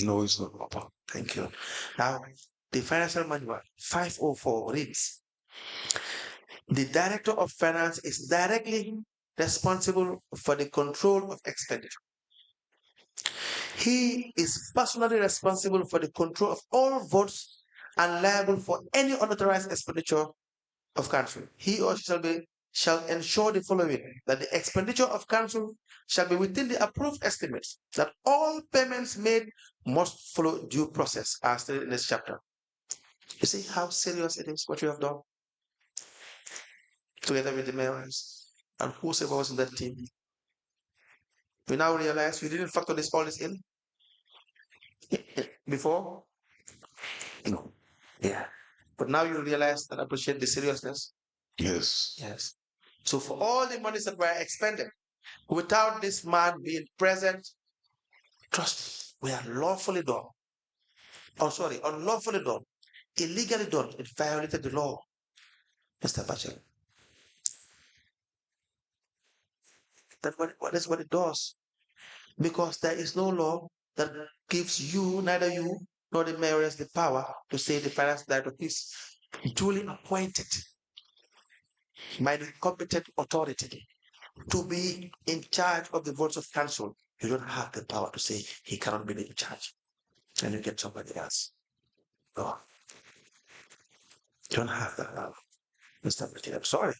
No, it's not proper. Thank you. Now, the financial manual 504 reads, the director of finance is directly responsible for the control of expenditure. He is personally responsible for the control of all votes and liable for any unauthorized expenditure of council. He or she shall ensure the following: that the expenditure of council shall be within the approved estimates, that all payments made must follow due process as stated in this chapter. You see how serious it is what you have done together with the mayors and whoever was in that team. We now realize you didn't factor all this in before. No. Yeah. But now you realize and appreciate the seriousness. Yes. Yes. So for all the monies that were expended, without this man being present, trust me, we are lawfully done. Oh, sorry, unlawfully done, illegally done. It violated the law, Mr. Batchilly. That's what it does. Because there is no law that gives you, neither you nor the mayor, the power to say the finance director is duly appointed by the competent authority to be in charge of the votes of council. You don't have the power to say he cannot be in charge. And you get somebody else. No. You don't have that power. Mr. Batchilly, I'm sorry.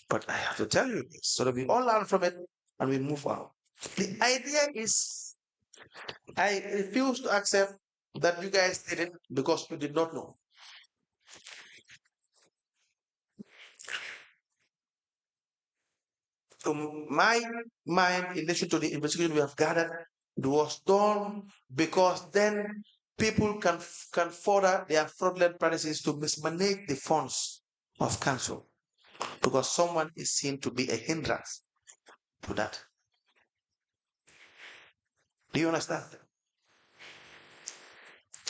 But I have to tell you this so that we all learn from it and we move on. The idea is, I refuse to accept that you guys did it because you did not know. So my mind, in addition to the investigation we have gathered, it was done because then people can further their fraudulent practices to mismanage the funds of council because someone is seen to be a hindrance to that. Do you understand?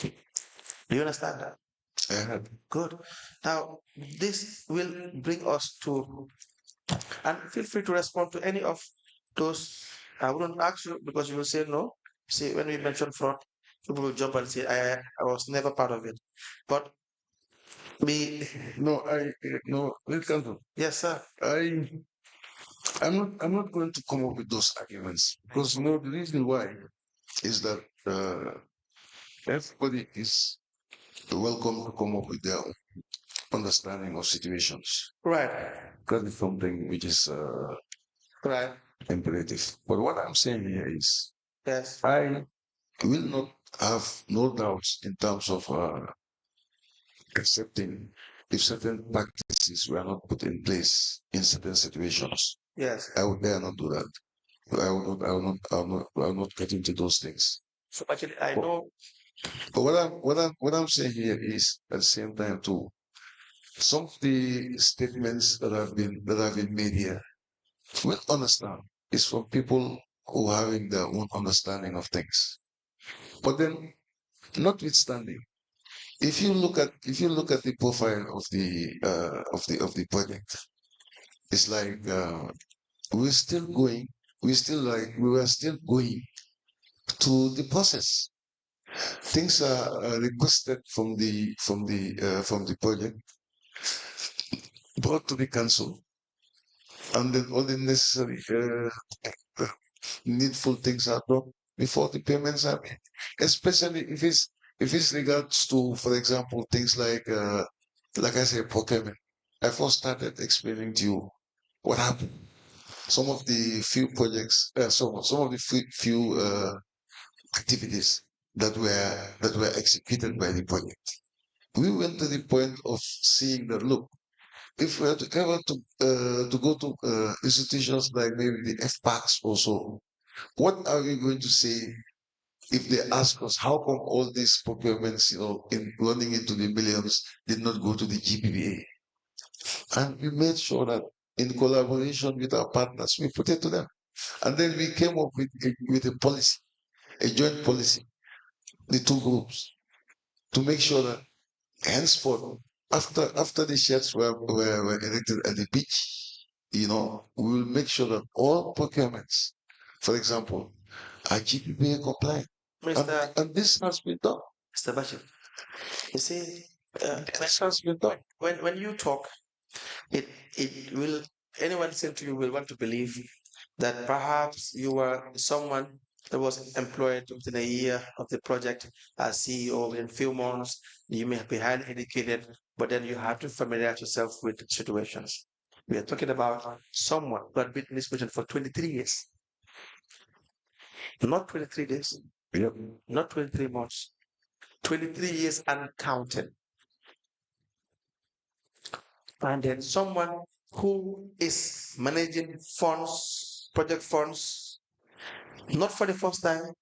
Do you understand that? Yeah. Good. Now, this will bring us to, and feel free to respond to any of those. I wouldn't ask you because you will say no. See, when we mention fraud, people will jump and say, I was never part of it. But me, No, no, yes, sir. I'm not going to come up with those arguments because the reason why is that everybody is welcome to come up with their own understanding of situations. Right. That is something which is Right. imperative. But what I'm saying here is, Yes. I will not have no doubts in terms of accepting if certain practices were not put in place in certain situations. Yes. I would dare not do that. I will not get into those things. So actually, I know. But what I'm saying here is at the same time too, some of the statements that have been made here, will understand, is from people who are having their own understanding of things. But then, notwithstanding, if you look at the profile of the project, it's like we're still going, we were still going to the process. Things are requested from the project, brought to the council, and then all the necessary needful things are done before the payments are made. Especially if it's regards to, for example, things like I say, procurement. I first started explaining to you what happened. Some of the few projects, some of the few activities that were executed by the project. We went to the point of seeing that, look, if we are to ever to go to institutions like maybe the FPACs or so, what are we going to say if they ask us how come all these procurements, in running into the millions, did not go to the GPBA? And we made sure that in collaboration with our partners, we put it to them. And then we came up with a policy, a joint policy, the two groups, to make sure that henceforth, after the sheds were erected at the beach, we will make sure that all procurements, for example, are GPPA compliant. And this has been done. Mr. Bashir, you see, This has been done. when you talk, it will anyone listening to you will want to believe that perhaps you were someone that was employed within a year of the project as CEO within a few months. You may be highly educated, but then you have to familiarize yourself with situations. We are talking about someone who had been in this position for 23 years, not 23 days, Yep. not 23 months, 23 years uncounted. And then someone who is managing funds, project funds, not for the first time,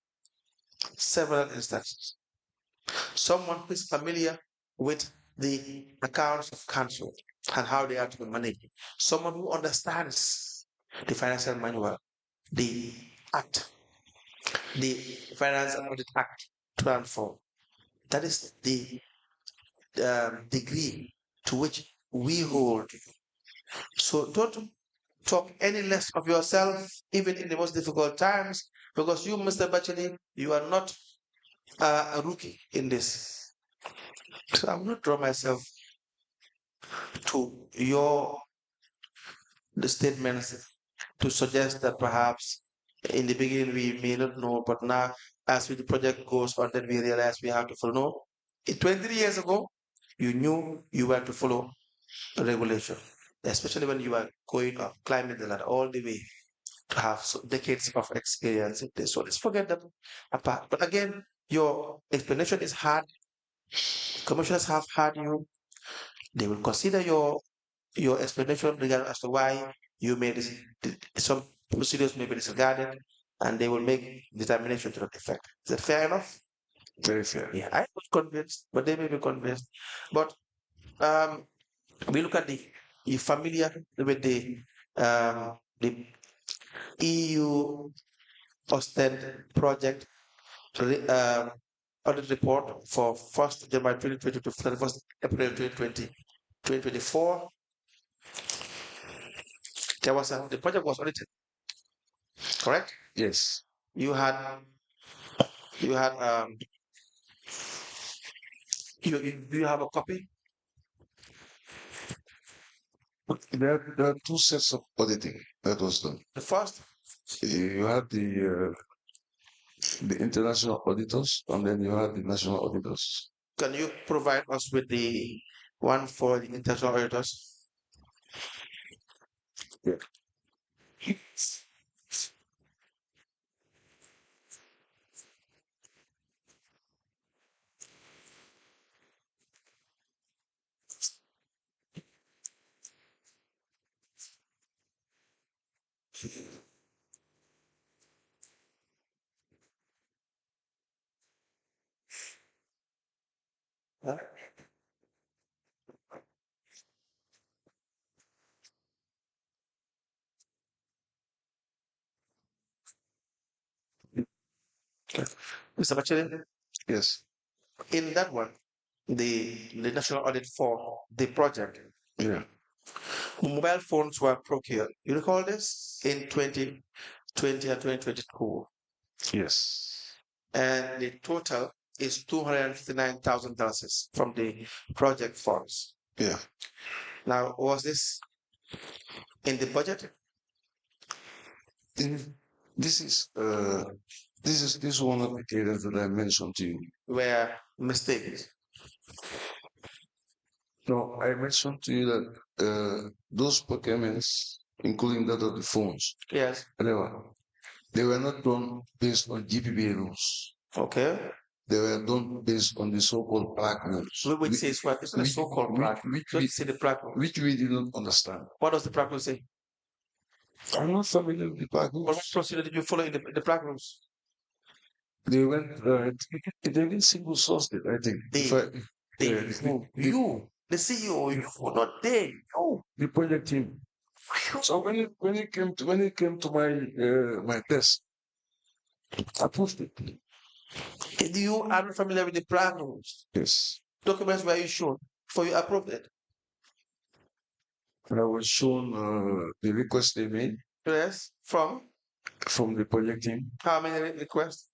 several instances. Someone who is familiar with the accounts of council and how they are to be managed. Someone who understands the financial manual, the act, the Finance and Audit Act 2004. That is the degree to which we hold. So don't talk any less of yourself, even in the most difficult times, because you, Mr. Batchilly, you are not a rookie in this. So I will not draw myself to the statements to suggest that perhaps in the beginning we may not know, but now as the project goes on, then we realize we have to follow. No, 23 years ago, you knew you were to follow a regulation, especially when you are going up, climbing the ladder all the way to have decades of experience in this. So let's forget that apart. But again, your explanation is hard. Commissioners have had you. They will consider your explanation regarding as to why you made this. Some procedures may be disregarded, and they will make determination to that effect. Is that fair enough? Very fair. Yeah, I was convinced, but they may be convinced. But we look at you familiar with the EU Ostend project audit report for 1st January 2020 to 31st April 2020, 2024. The project was audited, correct? Yes. You had you have a copy? There are two sets of auditing that was done. The first, You had the international auditors, and then you had the national auditors. can you provide us with the one for the international auditors? Yeah. Huh? Mr. Bachele, Yes. in that one, the national audit for the project, Yeah. mobile phones were procured. You recall this in 2020 and 2022, Yes. and the total is $259,000 from the project funds. Yeah. Now, was this in the budget? This is one of the areas that I mentioned to you. Where mistakes? No, I mentioned to you that those procurements, including that of the phones, Yes. whatever, they were not done based on GPBA rules. Okay. They were done based on the so-called black rules. Which says what? It's not a so-called black. Just say the black rules. Which we didn't understand. What does the black rule say? I'm not familiar with the black rules. What procedure did you follow in the black rules? They went, they didn't single sourced it, I think. You, the CEO, you, not they, you. The project team. So when it came to my test, I proved it. You are not familiar with the plan rules. Yes. Documents were you shown before you approved it? And I was shown the request they made Yes. From from the project team. how many requests?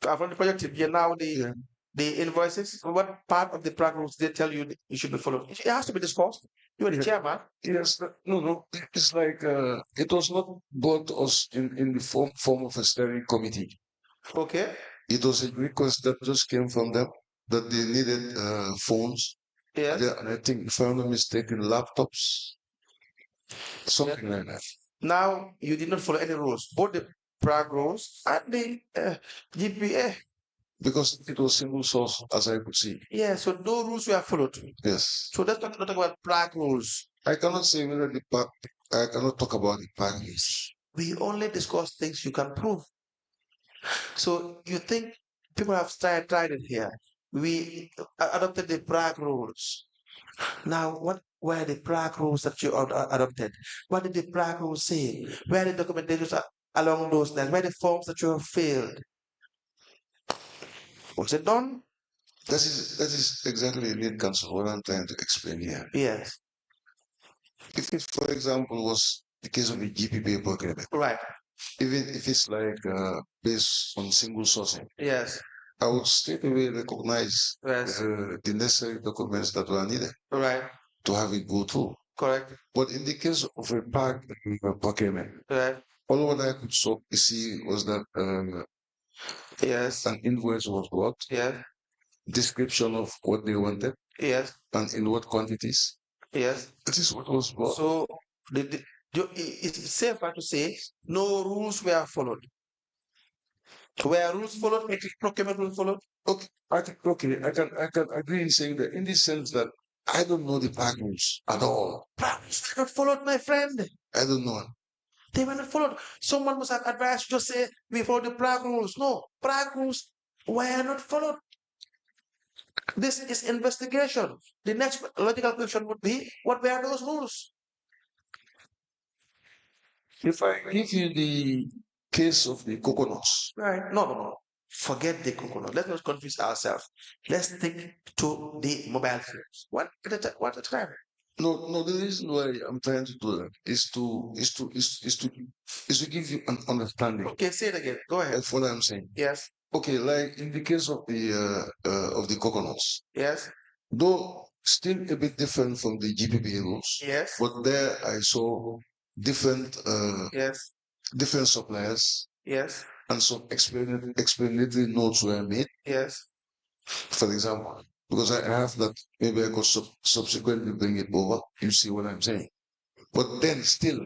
From the project team. Yeah, now Yeah. the invoices. What part of the plan rules they tell you you should be followed? It has to be discussed. You are the Yeah. chairman. Yes, no. It's like it was not brought to us in the form of a steering committee. Okay. It was a request that just came from them that they needed phones. Yes. Yeah, and I think, if I'm not mistaken, laptops, something like that. Now you did not follow any rules, both the Prague rules and the GPA. Because it was single source, as I could see. Yeah, so no rules were followed. Yes. So let's not talk about Prague rules. I cannot say whether I cannot talk about the package. We only discuss things you can prove. So you think people have tried it here? We adopted the Prague rules. Now, what were the Prague rules that you adopted? What did the Prague rules say? Where are the documentations along those lines? Where are the forms that you have filled? Was it done? That is exactly lead counsel what I'm trying to explain here. Yes. If it, for example, was the case of the GPP procurement, Right. even if it's like based on single sourcing, Yes. I would straight away recognize Yes. the necessary documents that were needed Right. to have it go through. Correct. But in the case of a procurement, Right. all what I could see was that Yes. an invoice was brought, Yes. description of what they wanted, Yes. and in what quantities. Yes. This is what was brought. So it's safer to say no rules were followed. Were rules followed? Procurement rules followed? Okay, I can agree in saying that in the sense that I don't know the pack rules at all. Rules were not followed, my friend. I don't know. They were not followed. Someone must have advised you, just say we follow the Prague rules. No, Prague rules were not followed. This is investigation. The next logical question would be, what were those rules? If I give you the case of the coconuts, Right? No. Forget the coconut. Let's not confuse ourselves. Let's stick to the mobile phones. One at a time. no. The reason why I'm trying to do that is to give you an understanding Okay, say it again. Go ahead. of what I'm saying. Yes. Okay, like in the case of the coconuts, Yes. though still a bit different from the GPP rules, Yes. but there I saw different Yes. different suppliers Yes. and some explanatory notes were made. Yes. For example, because I have that, maybe I could subsequently bring it over. You see what I'm saying? But then still,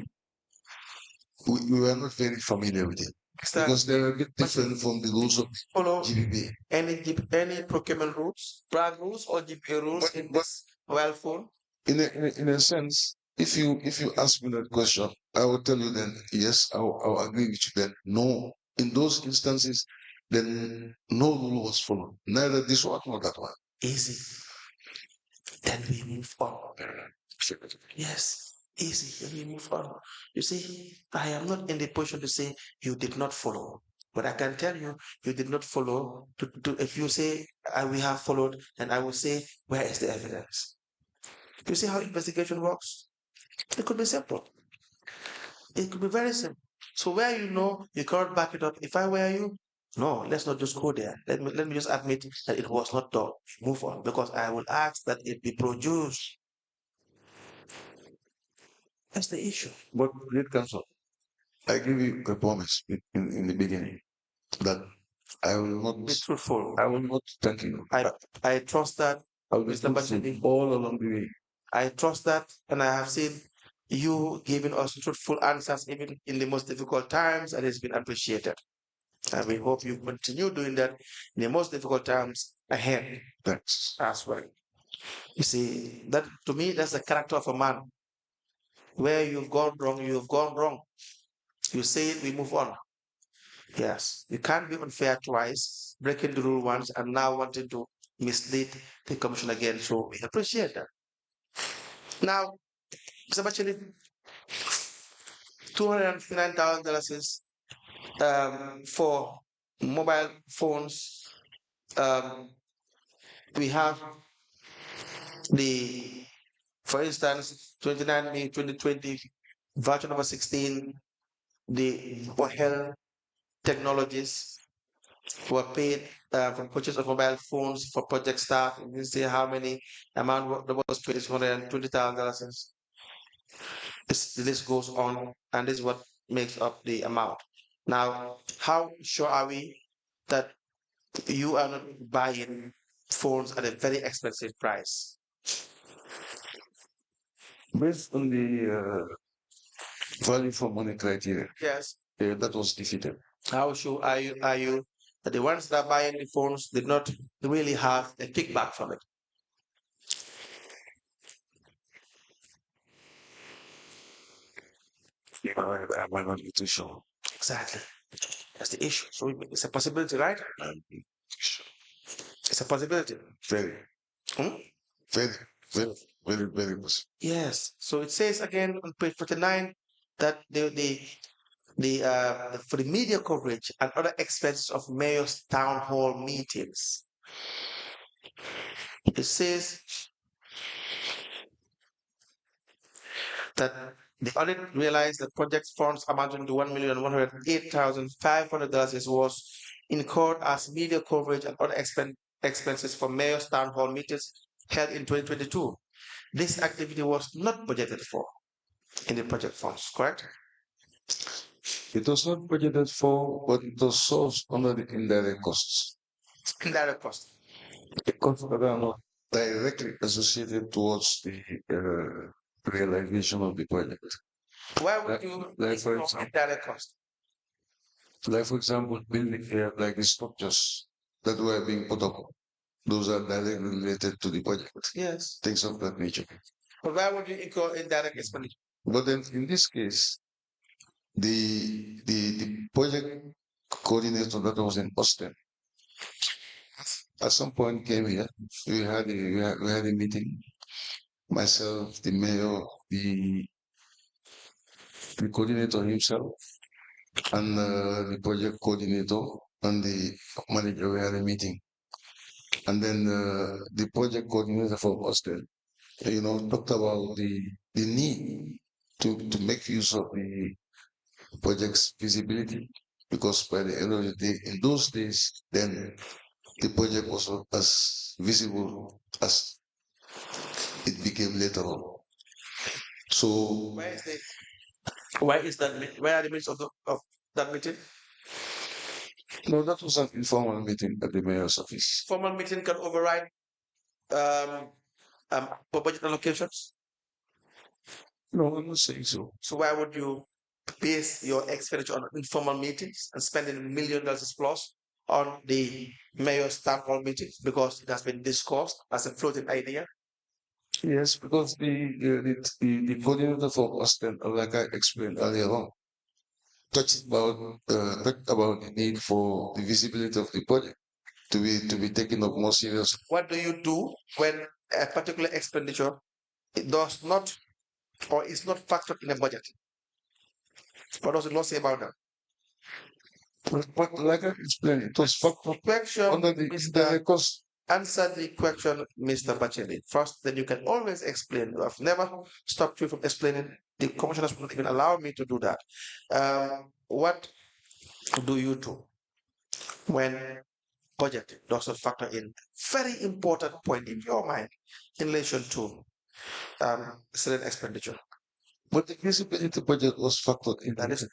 we were not very familiar with it because they're a bit different from the rules of Follow GPP. any procurement rules, Prague rules or GPA rules in this mobile phone? In a sense, if you ask me that question, I will tell you then yes, I'll agree with you. Then no, in those instances, then no rule was followed. Neither this one nor that one. Easy. Then we move on. Yes, easy. Then we move on. You see, I am not in the position to say you did not follow. But I can tell you, you did not follow. If you say we have followed, then I will say, where is the evidence? You see how investigation works? It could be simple. It could be very simple. So where you cannot back it up. If I were you, no, let's not just go there. Let me just admit that it was not done. Move on, because I will ask that it be produced. That's the issue. But lead counsel, I give you a promise in the beginning that I will not Be truthful. I will not thank you. I trust that, I will be Mr. truthful Batchilly. all along the way. I trust that, and I have seen you giving us truthful answers even in the most difficult times, and it's been appreciated. And we hope you continue doing that in the most difficult times ahead. Thanks. As well. You see, that to me, that's the character of a man. Where you've gone wrong, you've gone wrong. You say it, we move on. Yes, you can't be unfair twice, breaking the rule once, and now wanting to mislead the commission again. So we appreciate that. Now, Mr. Batchilly, $259,000 is for mobile phones. We have the, for instance, 29 May 2020, version number 16, the health technologies were paid from purchase of mobile phones for project staff. You can see how many amount was $220,000. The list goes on, and this is what makes up the amount. Now, how sure are we that you are not buying phones at a very expensive price? Based on the value for money criteria, Yes. that was defeated. How sure are you that the ones that are buying the phones did not really have a kickback from it? I'm not too sure. Exactly. That's the issue. So it's a possibility, right? Sure. It's a possibility. Very, Hmm? very, very, very, very possible. Yes. So it says again on page 49 that for the media coverage and other expenses of mayor's town hall meetings, it says that the audit realized that project funds amounting to $1,108,500 was incurred as media coverage and other expenses for mayor's town hall meetings held in 2022. This activity was not budgeted for in the project funds, correct? It was not budgeted for, but it was sourced under the indirect costs. Indirect cost. The costs that are not directly associated towards the realization of the project. Why would you like for ignore example, indirect cost? like for example, building like the structures that were being put up, those are directly related to the project. Yes. Things of that nature. But why would you incur indirect expenditure? But then in this case, the project coordinator that was in Austin at some point came here. We had a meeting. Myself, the mayor, the coordinator himself, and the project coordinator and the manager. We had a meeting, and then the project coordinator from Austin, talked about the need to make use of the project's visibility, because by the end of the day, in those days, then the project was not as visible as it became later on. So Why is that? Where are the minutes of that meeting? no, that was an informal meeting at the mayor's office. Formal meeting can override for budget allocations. No, I'm not saying so. So why would you base your expenditure on informal meetings and spending $1 million plus on the mayor's town hall meetings because it has been discussed as a floating idea? Yes, because the coordinator for Austin, like I explained earlier on, talked about the need for the visibility of the project to be taken up more seriously. What do you do when a particular expenditure it does not or is not factored in a budget? What does the law say about that? But like I explained, it was factored Question, under the Mr. cost. Answer the question, Mr. Batchilly. First, then you can always explain. I've never stopped you from explaining. The commissioners will not even allow me to do that. What do you do when budget does not factor in? Very important point in your mind in relation to certain expenditure. But the visibility budget was factored in. That is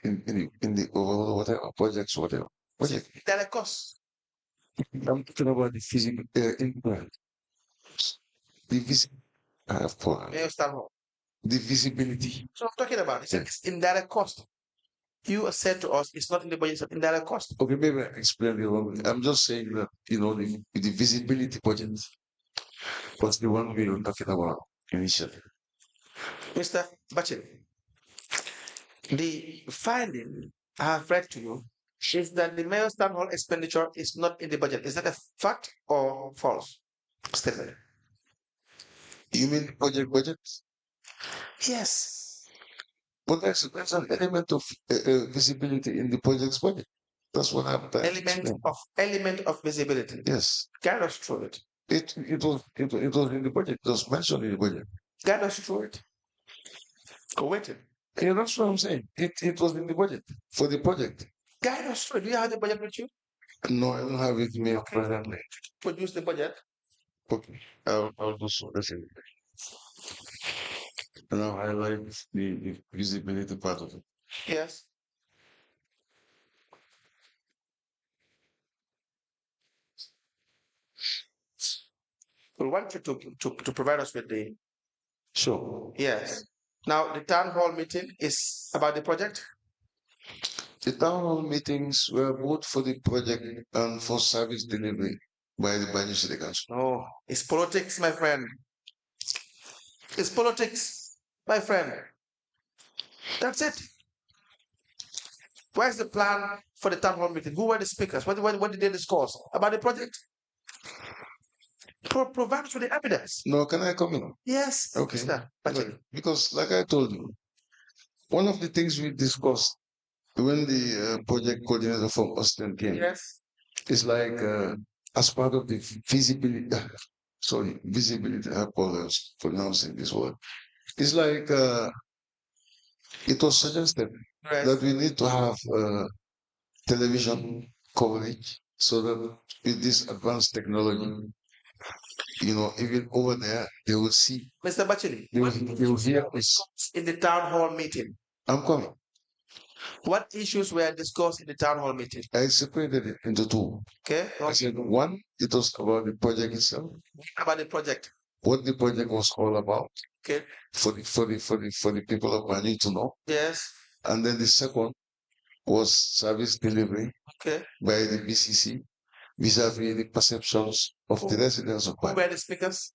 in the overall whatever projects, whatever. direct cost. I'm talking about the physical impact. The the visibility. So I'm talking about it's indirect cost. You said to us it's not in the budget, it's indirect cost. Okay, maybe I explained it wrong. I'm just saying that the visibility budget was the one we were talking about initially. Mr. Batchilly, the finding I have read to you is that the mayor's town hall expenditure is not in the budget. Is that a fact or false statement? You mean project budget? Yes. But there's an element of visibility in the project's budget. That's what I'm trying to explain. Element of visibility. Yes. Guide us through it. It was in the budget. It was mentioned in the budget. Guide us through it. Go with it. Yeah, that's what I'm saying. It was in the budget for the project. Guide us through it. Do you have the budget with you? No, I don't have it with me presently. Produce the budget. Okay. I'll do so. That's it. And I'll highlight the visibility part of it. Yes. We want you to provide us with the. Sure. Yes. Now, the town hall meeting is about the project. The town hall meetings were both for the project and for service delivery by the Banyu City Council. No, it's politics, my friend. It's politics, my friend. That's it. Where's the plan for the town hall meeting? Who were the speakers? What did they discuss about the project? Provide us with the evidence. No, can I come in? Yes. Okay. Batchilly. Because, like I told you, one of the things we discussed when the project coordinator from Austin came, Yes. is like as part of the visibility. Visibility. I apologize for pronouncing this word. It's like it was suggested that we need to have television coverage so that with this advanced technology, even over there, they will see. Mr. Batchilly, They will hear us. In the town hall meeting. I'm coming. What issues were discussed in the town hall meeting? I separated it into two. Okay. I said one, it was about the project itself. About the project. What the project was all about. Okay. For the people of Mali to know. Yes. And then the second was service delivery. Okay. By the BCC vis-a-vis the perceptions of the residents of Mali. Who were the speakers?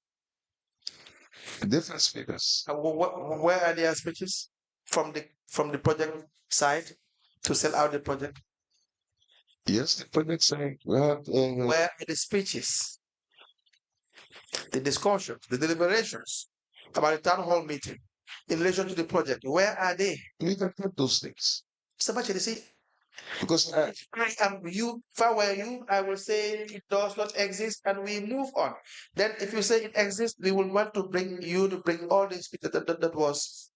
Different speakers. Where are their speeches from the project side to sell out the project? Yes, the project side. Where are the speeches, the discussions, the deliberations about the town hall meeting in relation to the project? Where are they? We can get those things. Mr. Batchilly, see, because if I were you, I will say it does not exist and we move on. Then if you say it exists, we will want to bring all the speeches that was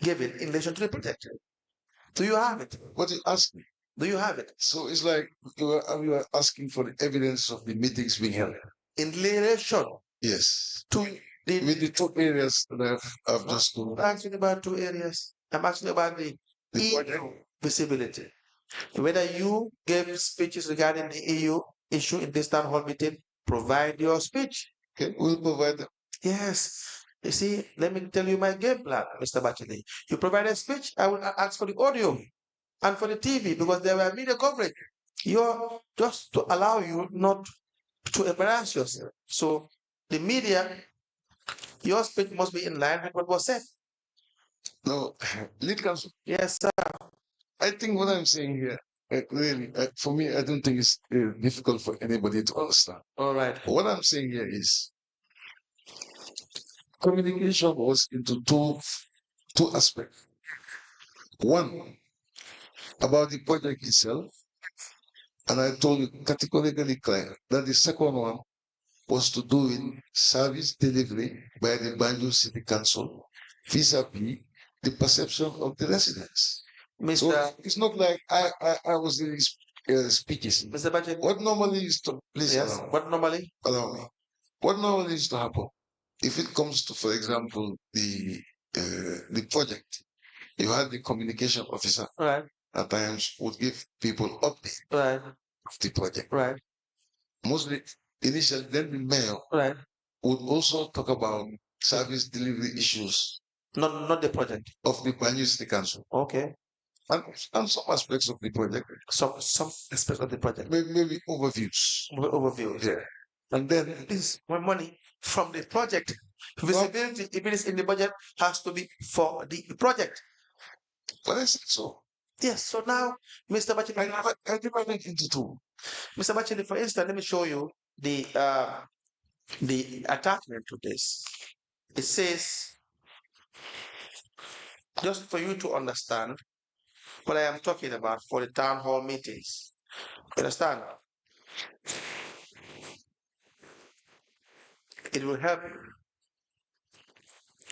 given in relation to the project. Do you have it? What you ask me? Do you have it? So it's like you are asking for the evidence of the meetings being held. In relation. Yes. With the two areas that I've just told. I'm asking about two areas. I'm asking about the EU visibility. Whether you gave speeches regarding the EU issue in this town hall meeting, provide your speech. Okay, we'll provide them. Yes. You see, let me tell you my game plan, Mr. Batchilly. You provide a speech, I will ask for the audio and for the TV because there were media coverage. You're just to allow you not to embarrass yourself. So the media, your speech must be in line with what was said. No, lead counsel. Yes, sir. I think what I'm saying here, really, for me, I don't think it's difficult for anybody to understand. All right. What I'm saying here is communication was into two aspects. One, about the project itself, and I told you categorically clear that the second one was to do with service delivery by the Banjul City Council vis-a-vis the perception of the residents. So it's not like I was in speeches. Mr. Batchilly, what normally is to please allow me. What normally? Allow me. What normally is to happen if it comes to, for example, the project, you had the communication officer. Right. At times would give people update. Right. Of the project. Right. Mostly initially, then the mayor. Right. Would also talk about service delivery issues. Not the project. Of the Banyu City Council. Okay. And some aspects of the project. Some aspects of the project. Maybe overviews. Overviews. Yeah. And then this money from the project. Visibility, if it is in the budget, has to be for the project. But I said so. Yes. So now, Mr. Batchilly, I divided into two. Mr. Batchilly, for instance, let me show you the attachment to this. It says Just for you to understand what I am talking about for the town hall meetings. Understand? It will help.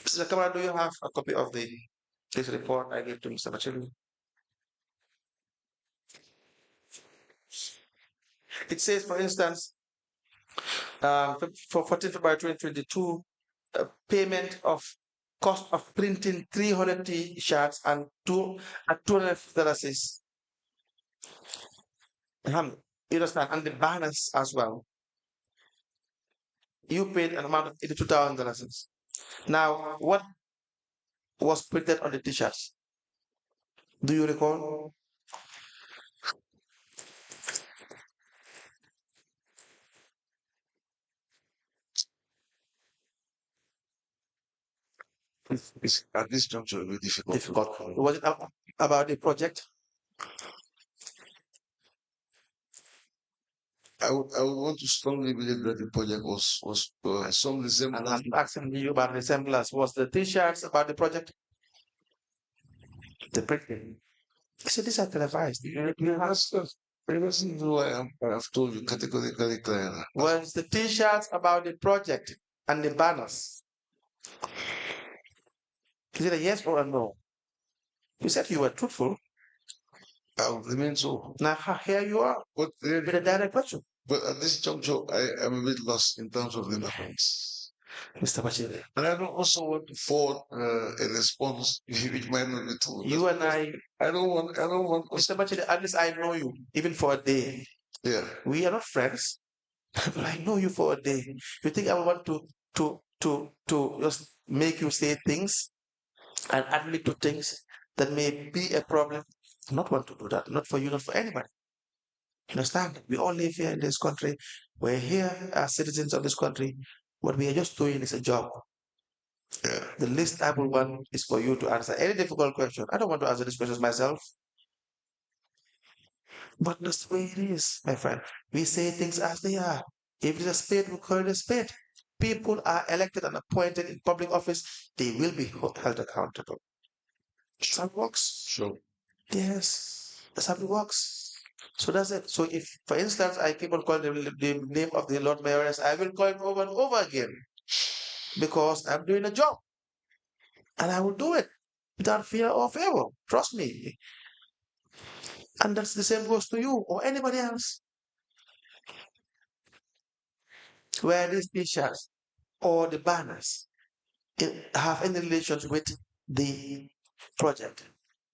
Mr. Kamara, do you have a copy of this report I gave to Mr. Batchilly? It says, for instance, for 14 February 2022, payment of cost of printing 300 T-shirts and $250 is you understand, and the banners as well. You paid an amount of $82,000. Now, what was printed on the T-shirts? Do you recall? It's at this juncture very difficult. Difficult. Was it about the project? I would want to strongly believe that the project was some And resemblance. I'm asking you about resemblance. Was the T-shirts about the project? The printing. So these are televised. That's why I've told you categorically clear. Was the T-shirts about the project and the banners? Is it a yes or a no? You said you were truthful. I will remain so. Now here you are But with a direct question. But at this juncture, I am a bit lost in terms of the numbers. Mr. Batchilly. And I don't also want to forward a response which might not be true. You and I don't want Mr. Batchilly, at least I know you, even for a day. Yeah. We are not friends, but I know you for a day. You think I want to just make you say things and admit to things that may be a problem? I not want to do that. Not for you, not for anybody. You understand? We all live here in this country. We're here as citizens of this country. What we are just doing is a job. The least I would want is for you to answer any difficult question. I don't want to answer these questions myself. But that's the way it is, my friend. We say things as they are. If it's a spade, we call it a spade. People are elected and appointed in public office. They will be held accountable. That's how it works. Sure. Yes, that's how it works. So that's it. So if, for instance, I keep on calling the name of the Lord Mayoress, I will call it over and over again because I'm doing a job. And I will do it without fear or favor. Trust me. And that's the same goes to you or anybody else. Where these t-shirts or the banners have any relations with the project.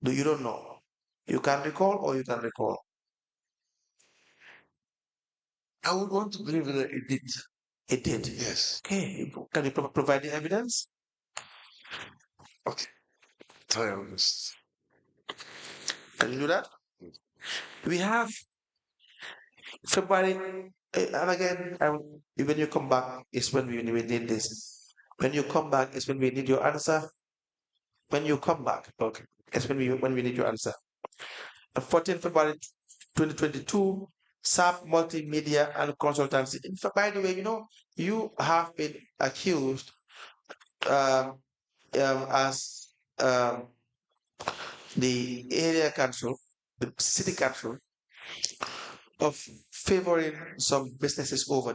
You don't know. You can recall or you can recall. I would want to believe that it did. It did. Yes. Okay. Can you provide the evidence? Okay. Try on this. Can you do that? We have February, and again, when you come back is when we need this. When you come back is when we need your answer. When you come back, okay, is when we need your answer. 14 February 2022, SAP Multimedia and Consultancy. By the way, you have been accused as the area council, the city council, of favoring some businesses over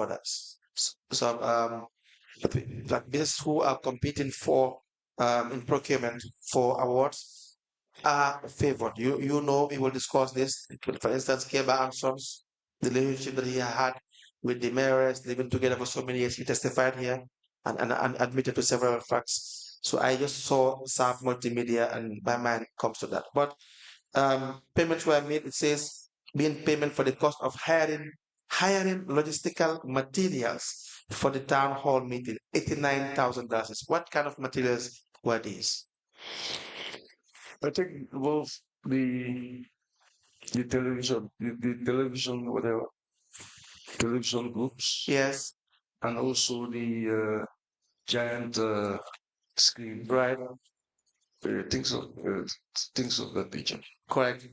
others. Some like businesses who are competing for in procurement for awards are favored. You know we will discuss this. For instance, Keba and Sons, the relationship that he had with the mayors, living together for so many years. He testified here and admitted to several facts. So I just saw SAP Multimedia and my mind comes to that. But payments were made, it says, being payment for the cost of hiring logistical materials for the town hall meeting, $89,000. What kind of materials were these? I think both the television, the television, whatever, television groups. Yes. And also the giant screen. Right. Things of that nature. Correct.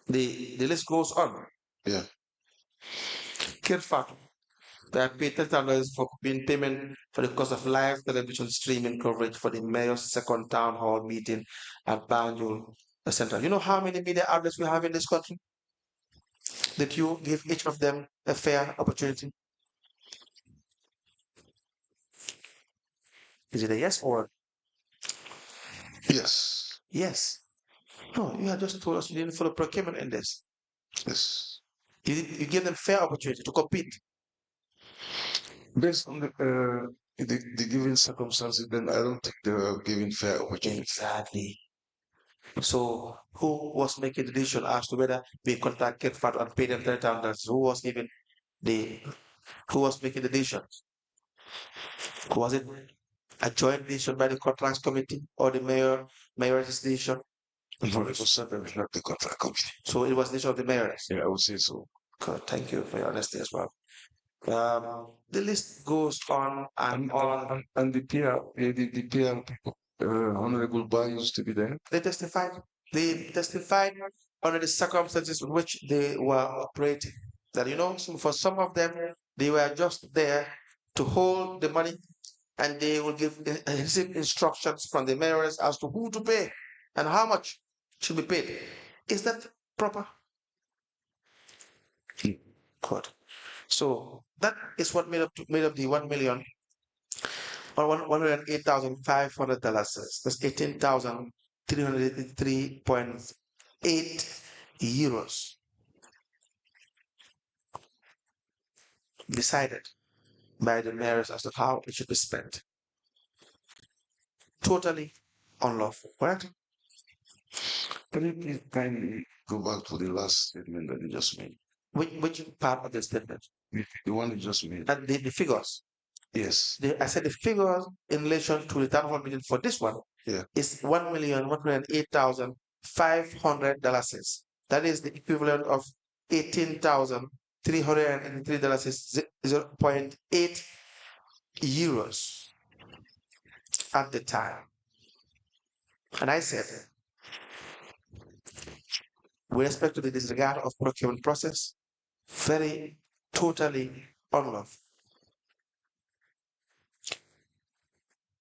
The list goes on. Yeah. Kirfat, They are paid $10,000 for being payment for the cost of live television streaming coverage for the mayor's second town hall meeting at Banjul Central. You know how many media outlets we have in this country? Did you give each of them a fair opportunity? Is it a yes or Yes. yes? No, you have just told us you didn't follow procurement in this. Yes. You give them fair opportunity to compete. Based on the given circumstances, then I don't think they were given fair opportunity. Exactly. So who was making the decision as to whether we contact Ketfat and pay them $30,000? Who was making the decision? Was it a joint decision by the contracts committee or the mayor's decision? No, it was certainly not the contract committee. So it was the decision of the mayor's. Yeah, I would say so. Good. Thank you for your honesty as well. The list goes on and on. And the PR, the PR people, Honorable Bar used to be there. They testified. They testified under the circumstances in which they were operating. That for some of them, they were just there to hold the money, and they will receive instructions from the mayors as to who to pay and how much should be paid. Is that proper? Good. So that is what made up the 1,000,000 or $108,500. That's 18,383.8 euros. Decided by the mayors as to how it should be spent. Totally unlawful, correct? Can you please kindly go back to the last statement that you just made? Which part of the statement? The one you just made. And the figures. Yes. I said the figures in relation to the town hall meeting for this one is $1,108,500. That is the equivalent of $18,383.0.8 euros at the time. And I said, with respect to the disregard of procurement process, very totally unlawful.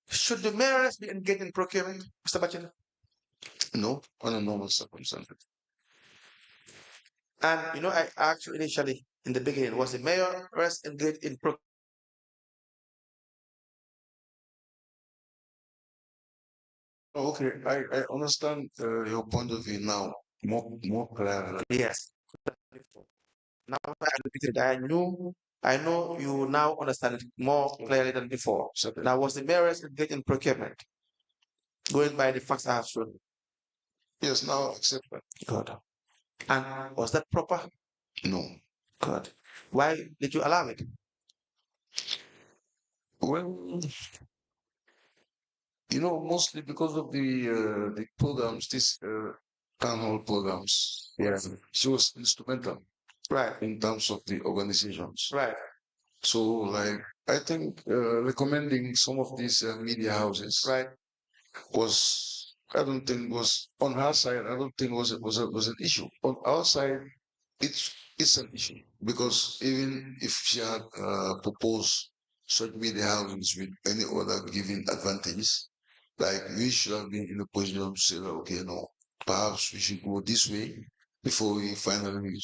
Should the mayors be engaged in procurement, Mr. Batchilly? No, under normal circumstances. And I asked you initially in the beginning, was the mayor engaged in procurement? Okay, I understand your point of view now more clearly. Yes. Now I repeated, I know you now understand it more clearly than before. So Now, was the mayor engaged in procurement? Going by the facts I have shown. yes, now accept that. Good. And was that proper? No. Good. Why did you allow it? Well, mostly because of the programs, these town hall programs. Yeah. She was instrumental Right. in terms of the organizations. Right. So, like, I think recommending some of these media houses Right. I don't think was on her side. I don't think was an issue. On our side, it's an issue because even if she had proposed such media houses with any other given advantages, like we should have been in a position to say, okay, no, perhaps we should go this way before we finally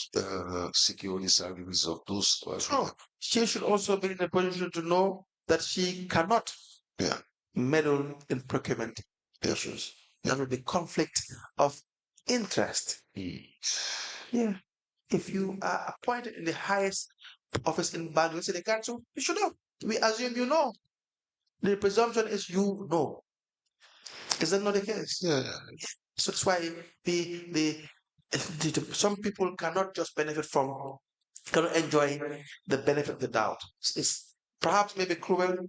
secure the services of those. No, she should also be in a position to know that she cannot Yeah. meddle in procurement issues. That would be conflict of interest. Yeah. If you are appointed in the highest office in Banjul City Council, you should know. We assume you know. The presumption is you know. Is that not the case? Yeah. So that's why some people cannot just cannot enjoy the benefit of the doubt. It's perhaps maybe cruel,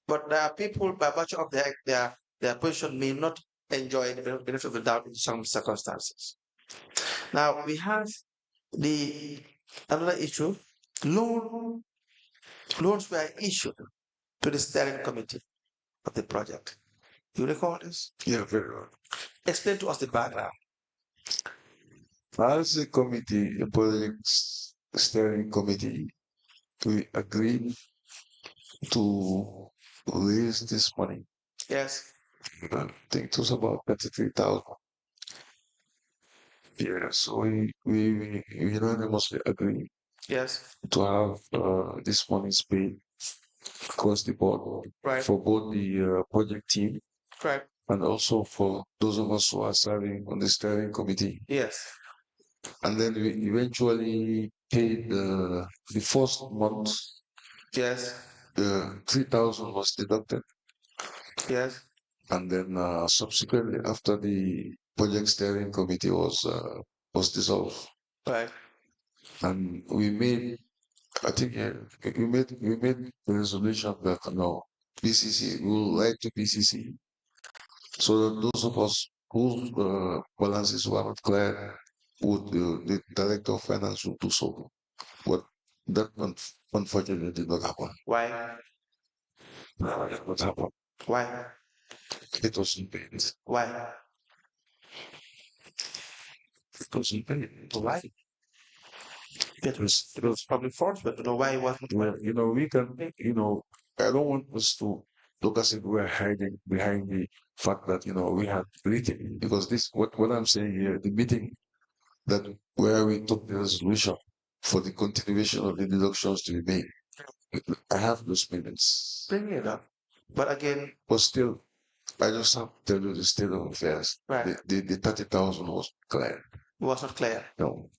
but there are people by virtue of their position may not enjoy the benefit of the doubt in some circumstances. Now we have another issue. Loans were issued to the steering committee of the project. You recall this? Yeah, very well. Explain to us the background. As a committee, a project steering committee, we agreed to raise this money. Yes. I think it was about 33,000. Yeah, so we unanimously agreed Yes. to have this money paid across the board Right. for both the project team Right. and also for those of us who are serving on the steering committee. Yes. And then we eventually paid the first month. Yes. 3,000 was deducted. Yes. And then subsequently, after the project steering committee was dissolved, Right. and we made, I think, yeah, we made the resolution that no, PCC, we will write to PCC, so that those of us whose balances were not clear, would the director of finance would do so. But that unfortunately did not happen. Why? It did not happen. Why? It wasn't paid. Why? It wasn't paid. Why? It was probably false, but know why it wasn't. Well, we can, I don't want us to look as if we're hiding behind the fact that, we had written, because what I'm saying here, the meeting that where we took the resolution for the continuation of the deductions to be made, I have those minutes. Bring it up. But again, But still, I just have to tell you the state of affairs. right. The 30,000 was clear. It was not clear. No.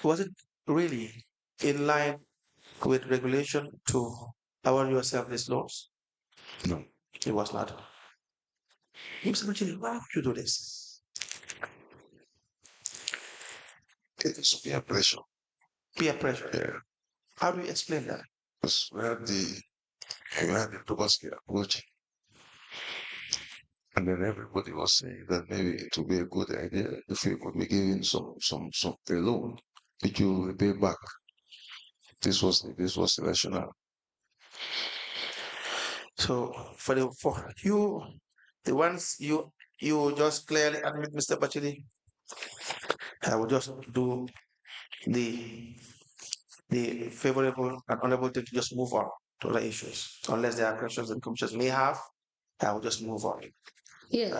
Was it really in line with regulation to award yourself these loans? No. It was not. Mr. Batchilly, why would you do this? It is peer pressure. Peer pressure. Yeah. How do you explain that? Because we had the Tobaski approach. And then everybody was saying that maybe it would be a good idea if we could be giving some a loan which you will pay back. This was the rationale. So for you, the ones you just clearly admit, Mr. Batchilly, I will just do the favorable and honorable thing to just move on to other issues. Unless there are questions that commissioners may have, I will just move on. Yes.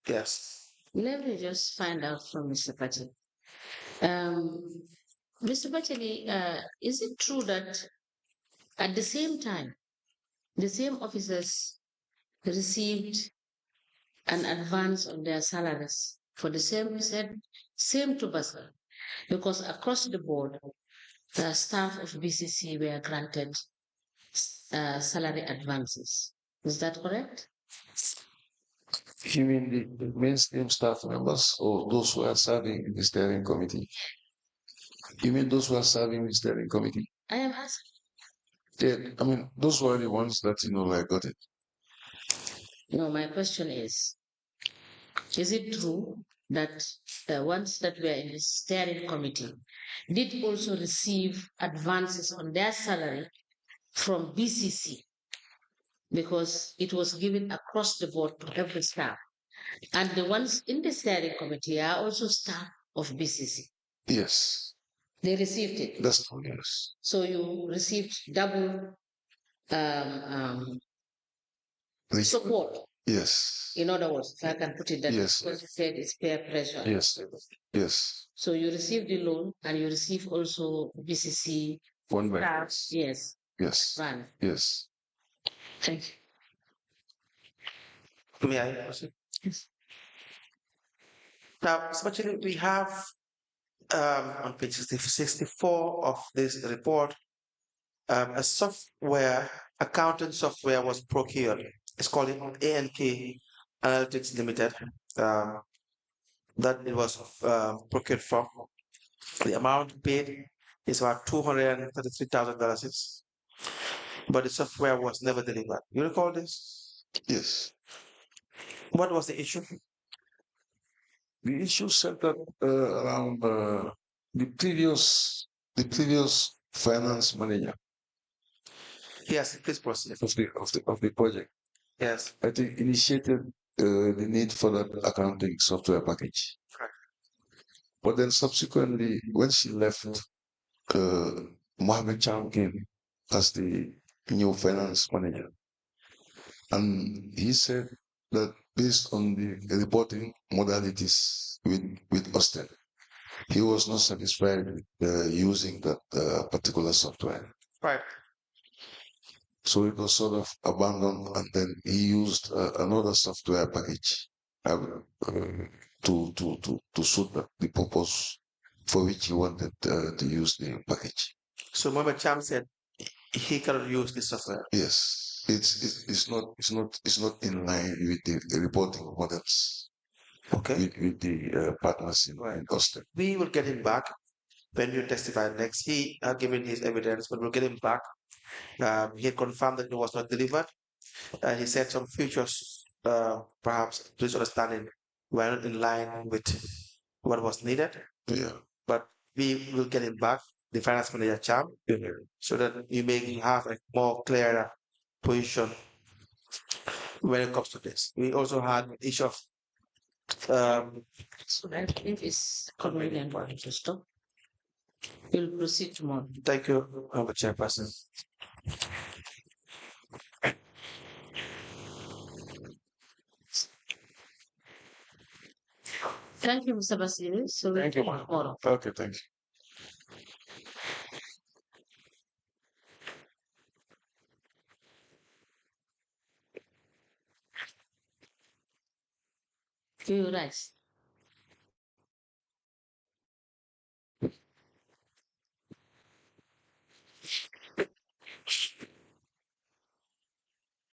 Yes. Let me just find out from Mr. Batchilly. Mr. Batchilly, is it true that at the same time, the same officers received an advance on their salaries for the same tobacco? Because across the board, the staff of BCC were granted salary advances. Is that correct? You mean the mainstream staff members or those who are serving in the steering committee? You mean those who are serving in the steering committee? I am asking. Yeah, I mean, those were the ones that, got it. No, my question is it true that the ones that were in the steering committee did also receive advances on their salary from BCC? Because it was given across the board to every staff. And the ones in the steering committee are also staff of BCC. Yes. They received it. That's true, yes. So you received double support. Yes. In other words, if I can put it that Yes. because you said it's peer pressure. Yes. Yes. So you receive the loan and you receive also BCC. One way. Yes. Yes. Run. Yes. Thank you. May I proceed? Yes. Now, especially we have on page 64 of this report, a software, accounting software was procured. It's called ANK Analytics Limited. That it was procured from. The amount paid is about $233,000, but the software was never delivered. You recall this? Yes. What was the issue? The issue centered around the previous finance manager. Yes, please proceed. Of the project. Yes. I think initiated the need for that accounting software package. Right. But then subsequently, when she left, Mohammed Cham came as the new finance manager. And he said that based on the reporting modalities with Austin, he was not satisfied with using that particular software. Right. So it was sort of abandoned, and then he used another software package to suit the purpose for which he wanted to use the package. So Mohammed Cham said he cannot use this software. Yes, it's not in line with the reporting models Okay. with the partners in Austin. We will get him back when you testify next. He had given his evidence, but we'll get him back. He had confirmed that it was not delivered. He said some features, perhaps to his understanding, were not in line with what was needed. Yeah. But we will get him back, the finance manager Cham, so that you may have a more clearer position when it comes to this. We also had an issue of So I believe it's convenient for him to stop. We'll proceed tomorrow. thank you, Chairperson. Thank you, Mr. Basile. So Thank you, ma'am. tomorrow. Okay, thank you. You rise.